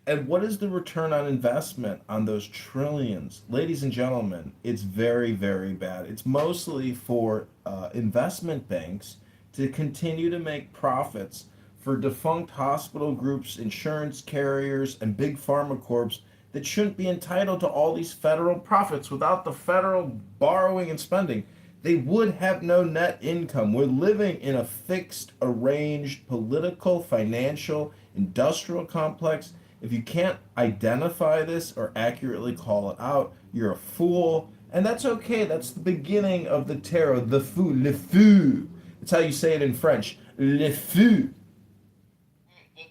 And what is the return on investment on those trillions? Ladies and gentlemen, it's very, very bad. It's mostly for investment banks to continue to make profits for defunct hospital groups, insurance carriers, and big pharma corps that shouldn't be entitled to all these federal profits. Without the federal borrowing and spending, they would have no net income. We're living in a fixed, arranged political, financial, industrial complex. If you can't identify this or accurately call it out, you're a fool. And that's okay. That's the beginning of the tarot. The fou, le fou. That's how you say it in French. Le fou.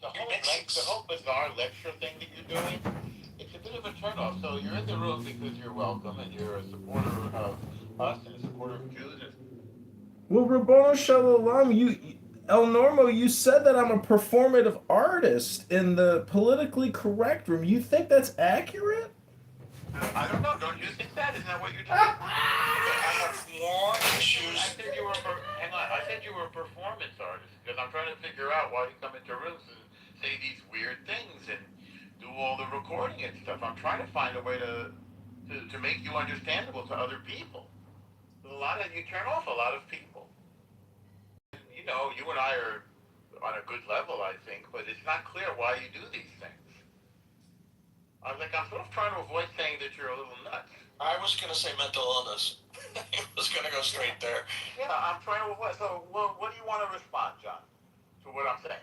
The whole bizarre lecture thing that you're doing, it's a bit of a turnoff. So you're in the room because you're welcome and you're a supporter of us and a supporter of Jews. Well, Rabboni Shalom, El Normo, you said that I'm a performative artist in the politically correct room. You think that's accurate? I don't know. Don't you think that? Isn't that what you're doing? I have more issues. I said you were a performance artist because I'm trying to figure out why you come into rooms and say these weird things and do all the recording and stuff. I'm trying to find a way to make you understandable to other people. You turn off a lot of people. You and I are on a good level, I think, but it's not clear why you do these things. I was like, I'm sort of trying to avoid saying that you're a little nuts. I was gonna say mental illness. I was gonna go straight there. Yeah, I'm trying to avoid. So, what do you want to respond, John, to what I'm saying?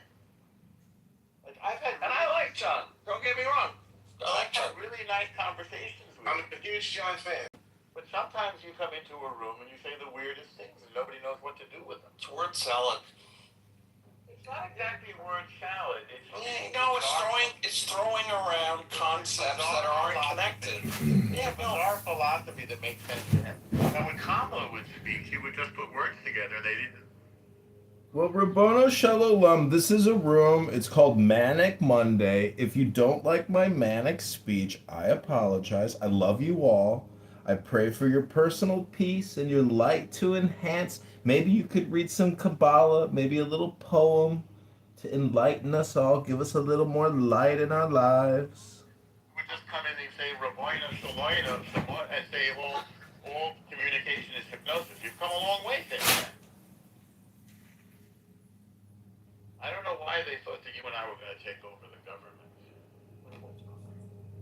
Like, and I like John. Don't get me wrong. I've had really nice conversations with I'm him. a huge John fan. But sometimes you come into a room and you say the weirdest things and nobody knows what to do with them. It's word salad. It's not exactly word salad. It's throwing around concepts that aren't connected. Yeah, bizarre philosophy that makes sense to him. And when Kamala would speak, she would just put words together. They didn't. Well, Rabono Shalom, this is a room. It's called Manic Monday. If you don't like my manic speech, I apologize. I love you all. I pray for your personal peace and your light to enhance. Maybe you could read some Kabbalah, maybe a little poem to enlighten us all, give us a little more light in our lives. We just come in and say Rabono Shalom and say, well, all communication is hypnosis. You've come a long way since then. I don't know why they thought that you and I were going to take over the government.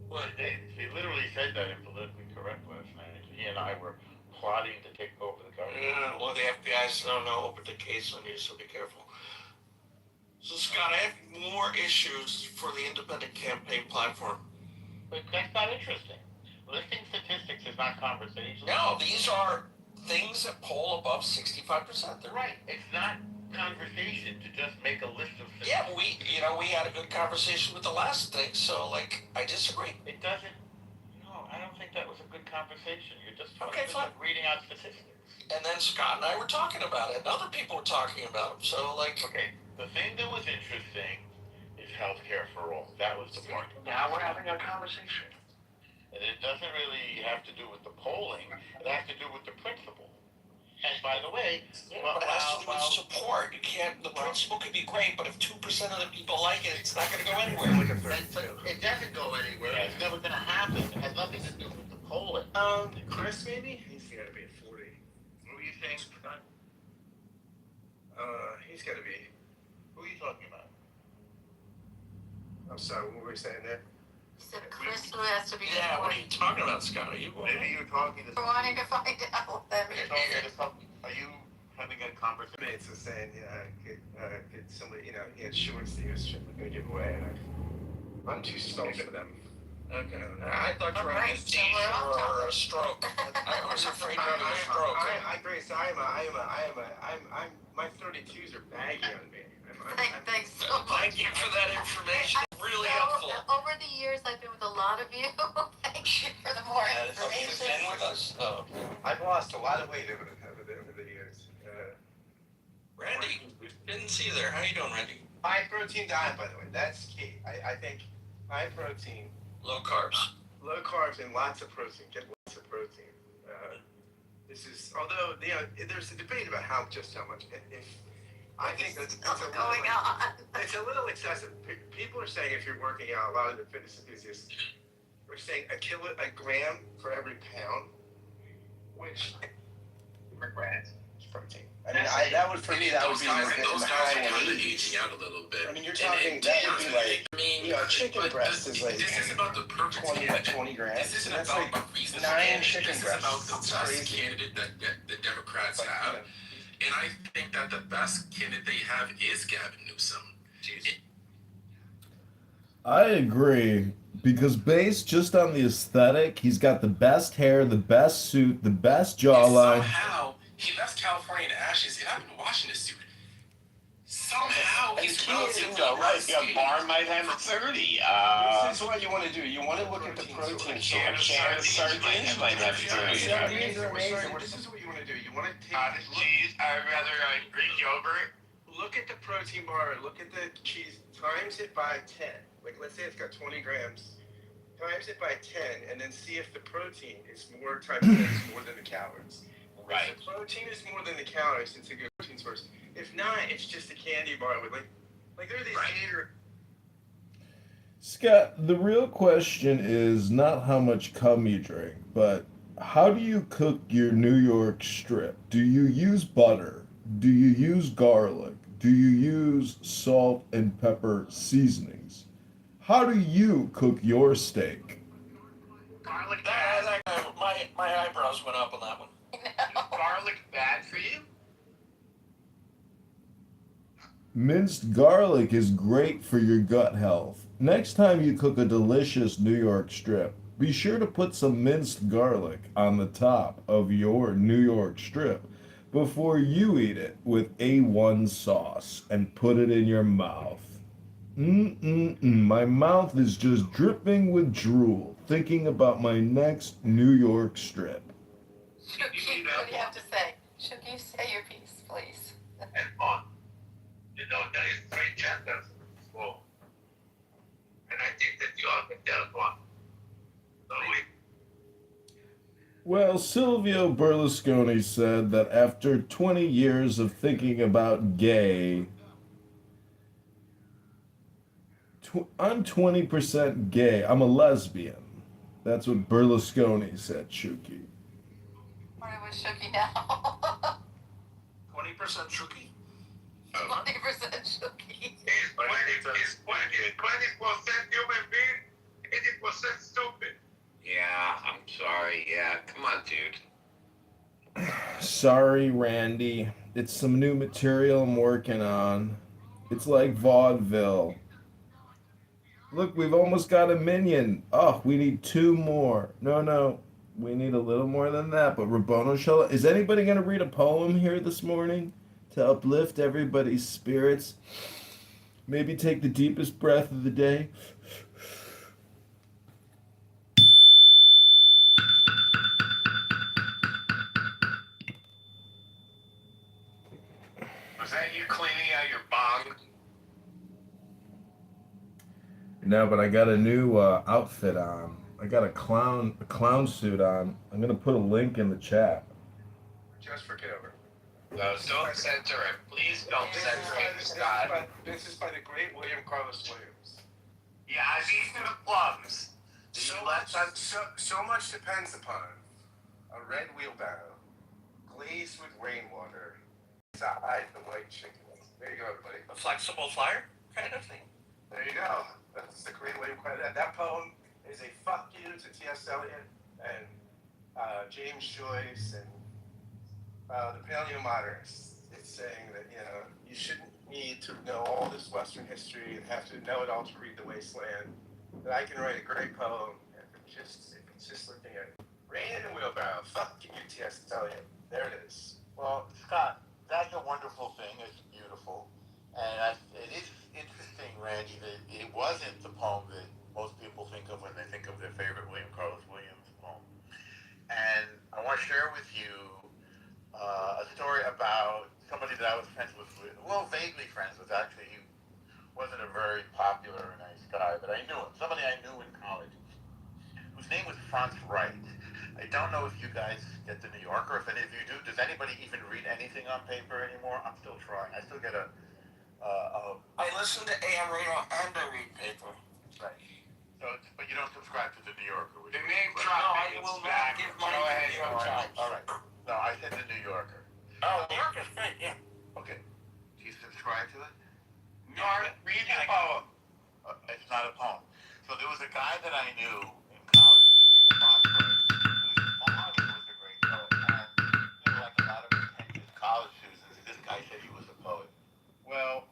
Well, he literally said that in Politically Correct last night. He and I were plotting to take over the government. Yeah, well, the FBI's don't know opened the case on you, so be careful. So, Scott, I have more issues for the independent campaign platform. But that's not interesting. Listing statistics is not conversation. No, these are things that poll above 65%. They're right. It's not conversation to just make a list of things. Yeah, we had a good conversation with the last thing, so I disagree. It doesn't. No, I don't think that was a good conversation. You're just reading out statistics. And then Scott and I were talking about it, and other people were talking about it. So okay, the thing that was interesting is healthcare for all. That was the point. Now we're having a conversation. And it doesn't really have to do with the polling. It has to do with the principle. And by the way, it has to do with support. You can't. The principle could be great, but if 2% of the people like it, it's not going to go anywhere. It doesn't go anywhere. It's never going to happen. It has nothing to do with the polling. Chris, maybe he's got to be at 40. What were you saying, Scott? He's got to be. Who are you talking about? I'm sorry. What were we saying there? Said Chris has to be. Yeah, what are you talking about, Scott? Maybe you're talking to. We're wanting to find out what that means. Are you having a conversation? Mates are saying, could somebody, he had shorts that he was going to give away, and I'm too stoked for them. Okay. I thought you were having a seizure or a stroke. I was afraid you were having a stroke. Grace, my 32s are baggy on me. Thanks so much. Thank you for that information. Really helpful. Over the years, I've been with a lot of you. Thank you for the more information. You've been with us. I've lost a lot of weight over the years. Randy, didn't see you there. How you doing, Randy? High protein diet, by the way. That's key. I think high protein. Low carbs. Low carbs and lots of protein. Get lots of protein. This is, although, there's a debate about how much. I think that's going on. It's a little excessive. People are saying if you're working out, a lot of the fitness enthusiasts are saying a gram for every pound, which regrets protein. I mean, that would for me that would be those guys are kind of aging out a little bit. I mean, you're talking that would be like, chicken breast is like this is about the perfect 20 grams. This isn't that's about like a reasonable 9 chicken This is breasts. about the best candidate that the Democrats have. And I think that the best candidate they have is Gavin Newsom. I agree, because based just on the aesthetic, he's got the best hair, the best suit, the best jawline. Somehow, he left California in ashes, and I've been watching this suit. Somehow, he's relatively a bar might have 30. This is what you want to do. You want to look at the protein source. Sardines might have 30. Sardines are amazing. This is what you want to do. You want to take cheese. I'd rather Greek yogurt. Look at the protein bar. Look at the cheese. Times it by 10. Like, let's say it's got 20 grams. Times it by 10, and then see if the protein is more times 10 is more than the calories. Right. If the protein is more than the calories, it's a good protein source. If not, it's just a candy bar with like there are these hater. Scott, the real question is not how much cum you drink, but how do you cook your New York strip? Do you use butter? Do you use garlic? Do you use salt and pepper seasonings? How do you cook your steak? Garlic my eyebrows went up on that one. Garlic bad for you? Minced garlic is great for your gut health. Next time you cook a delicious New York strip, be sure to put some minced garlic on the top of your New York strip before you eat it with A1 sauce and put it in your mouth. My mouth is just dripping with drool thinking about my next New York strip. Shuki, what do you have to say? Shuki, say your piece, please. And on. You know, there is 3 chapters in this book. And I think that you are the third one. So Well, Silvio Berlusconi said that after 20 years of thinking about gay, I'm 20% gay. I'm a lesbian. That's what Berlusconi said, Shuki. What are we Shuki now? 20% Shuki. 20% Shuki. It's 20% human being, 80% stupid. Yeah, I'm sorry. Yeah, come on, dude. Sorry, Randy. It's some new material I'm working on. It's like vaudeville. Look, we've almost got a minion. Oh, we need 2 more. No. We need a little more than that. But Rabono Shalom. Is anybody going to read a poem here this morning to uplift everybody's spirits? Maybe take the deepest breath of the day. Was that you cleaning out your bong? No, but I got a new outfit on. I got a clown suit on. I'm gonna put a link in the chat. Just for Kitover. No, don't censor it. Please don't censor it, Scott. This is by the great William Carlos Williams. Yeah, these are the plums. So much depends upon a red wheelbarrow glazed with rainwater inside the white chickens. There you go, everybody. A flexible flyer kind of thing. There you go. That's the great William Carlos. That poem is a fuck you to T.S. Eliot and James Joyce and the Paleomodernists. It's saying that, you shouldn't need to know all this Western history and have to know it all to read The Wasteland. That I can write a great poem if it's just looking at rain in a wheelbarrow. Fuck you, T.S. Eliot. There it is. Well, Scott, that's a wonderful thing. It's beautiful. And it is interesting, Randy, that it wasn't the poem that most people think of when they think of their favorite William Carlos Williams poem. And I want to share with you a story about somebody that I was friends with, well, vaguely friends with. Actually, he wasn't a very popular or nice guy, but I knew him. Somebody I knew in college, whose name was Franz Wright. I don't know if you guys get the New Yorker, if any of you do. Does anybody even read anything on paper anymore? I'm still trying. I still get I listen to AM radio and I read paper. Right. So, but you don't subscribe to the New Yorker. The name dropping. No, I will not give money to the New York Times. All right. No, I said the New Yorker. Oh, New Yorker's great, yeah. Okay. Do you subscribe to it? No, read the poem. It's not a poem. So there was a guy that I knew in college named Franz Wright, whose father was a great poet. And, like a lot of pretentious college students, this guy said he was a poet. Well,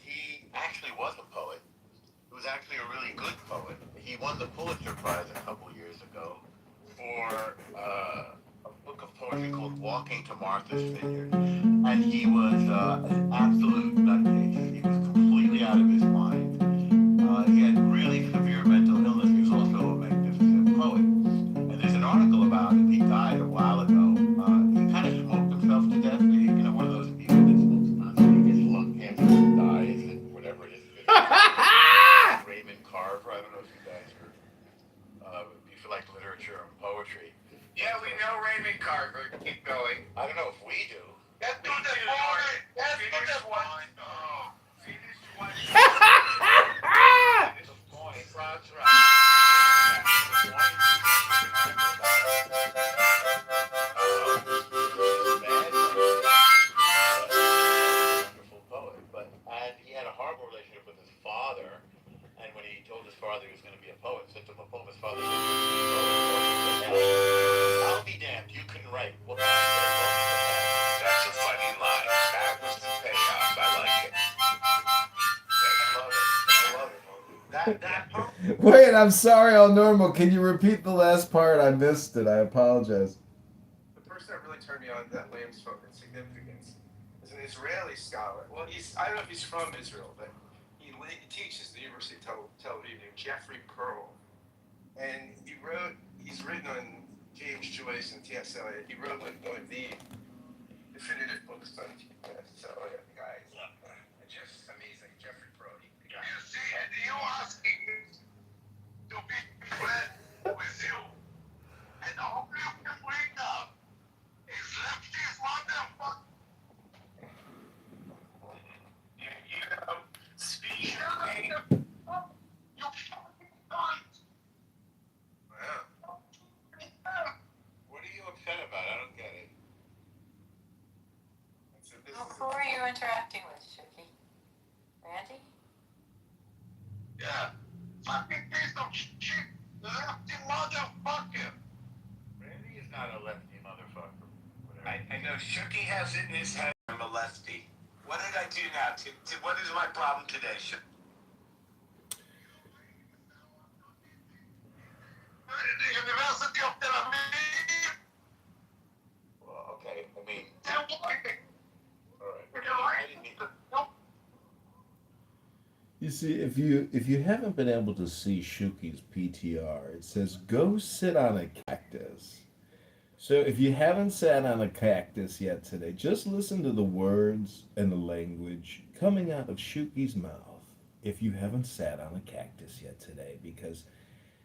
he actually was a poet. He was actually a really good poet. He won the Pulitzer Prize a couple years ago for a book of poetry called Walking to Martha's Vineyard. And he was an absolute nutcase. He was completely out of his mind. He had really severe mental illness. He was also a magnificent poet. And there's an article about him. He died a while ago. He kind of smoked himself to death. One of those people that smokes constantly, gets lung cancer and dies and whatever it is. Raymond Carver. I don't know if you guys are, if you like literature and poetry. Yeah, we know Raymond Carver. Keep going. I don't know if we do. Let's do the point. Finish one. Oh, finish one. Finish the point. Franz wonderful poet, and he had a horrible relationship with his father. And when he told Wait, I'm sorry, all normal. Can you repeat the last part? I missed it. I apologize. The person that really turned me on to that Lamb's significance is an Israeli scholar. Well, I don't know if he's from Israel, but he teaches at the University of Tel Aviv named Jeffrey Pearl. And he's written on James Joyce and T.S. Eliot. He wrote like the definitive books on T.S. Eliot, guys. Just amazing. Jeffrey Pearl. You see, and you asking to be friends with you. And all you can bring up is lefties motherfucker. You know, speaking of you fucking cunt. Wow. What are you upset about? I don't get it. Who are you interacting with, Shuki? Randy? Yeah. Fucking piece of shit. Lefty motherfucker. Randy is not a lefty motherfucker. I know Shuki has it in his head I'm a lefty. What did I do now? What is my problem today, Shuki? The University of Tel Aviv. Well, okay. I mean, You see, if you haven't been able to see Shuki's PTR, it says go sit on a cactus. So if you haven't sat on a cactus yet today, just listen to the words and the language coming out of Shuki's mouth if you haven't sat on a cactus yet today, because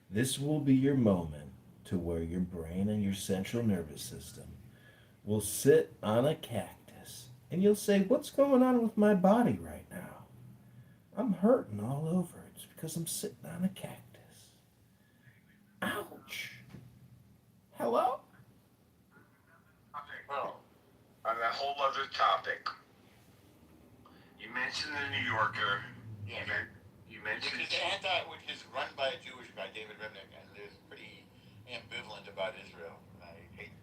this will be your moment to where your brain and your central nervous system will sit on a cactus and you'll say, what's going on with my body right now? I'm hurting all over. It's because I'm sitting on a cactus. Ouch. Hello? Well, on a whole other topic. You mentioned the New Yorker. Yeah. You mentioned which is run by a Jewish guy, David Remnick, and is pretty ambivalent about Israel. I hate.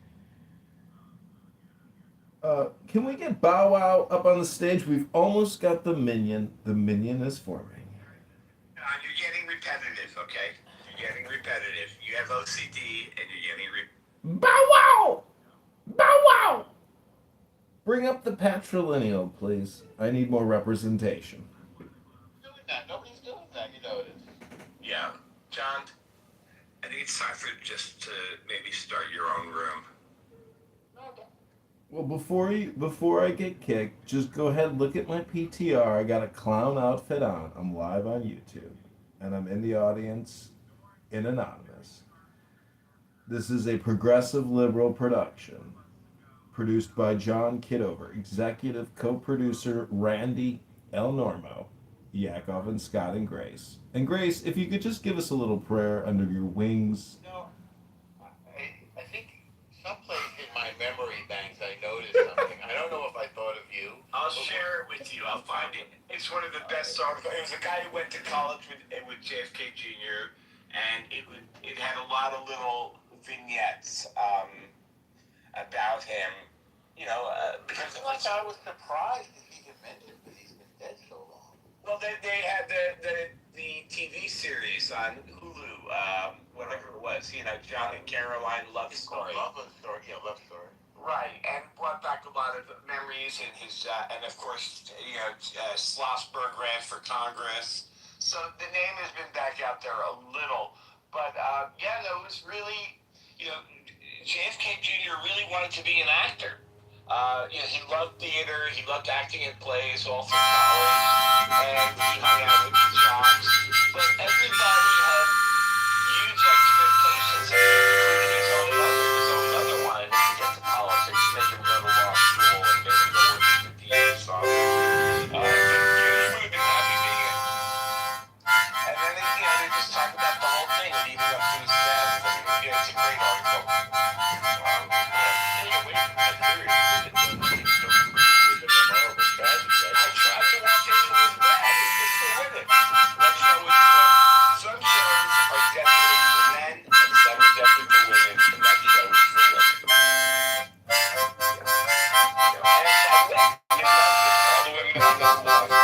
Can we get Bow Wow up on the stage? We've almost got the minion. The minion is forming. You're getting repetitive, okay? You're getting repetitive. You have OCD and you're getting Bow Wow! Bow Wow! Bring up the patrilineal, please. I need more representation. Doing that. Nobody's doing that. You know it is. Yeah. John, I think it's time for just to maybe start your own room. Well, before I get kicked, just go ahead and look at my PTR. I got a clown outfit on. I'm live on YouTube, and I'm in the audience in Anonymous. This is a progressive liberal production, produced by John Kitover, executive co-producer Randy El Normo, Yakov and Scott and Grace. And Grace, if you could just give us a little prayer under your wings. No, I think someplace in my memory banks I noticed something. I don't know if I thought of you. I'll share it with you. I'll find it. It's one of the best songs. It was a guy who went to college with JFK Jr. and it had a lot of little vignettes about him. You know, because I feel like I was surprised to see him mentioned because he's been dead so long. well, they had the TV series on Hulu, whatever it was. You know, John and Caroline Love Story. Love story. Right, and brought back a lot of memories and his, and of course, Schlossberg ran for Congress. So the name has been back out there a little, but it was really, JFK Jr. really wanted to be an actor. He loved theater, he loved acting in plays all through college, and he hung out with the jocks. But everybody had huge expectations of him, including his own mother wanted him to get to politics, make him go to law school, and make him go work at the theater office. But Junior would have been happy being it. And then they just talk about the whole thing, leading up to his death, and it's a great article. Stay away from that period. I tried to walk into his bag. It's terrific. That show is some shows are definitely for men and some are definitely for women, and that show is for women. And all the women that love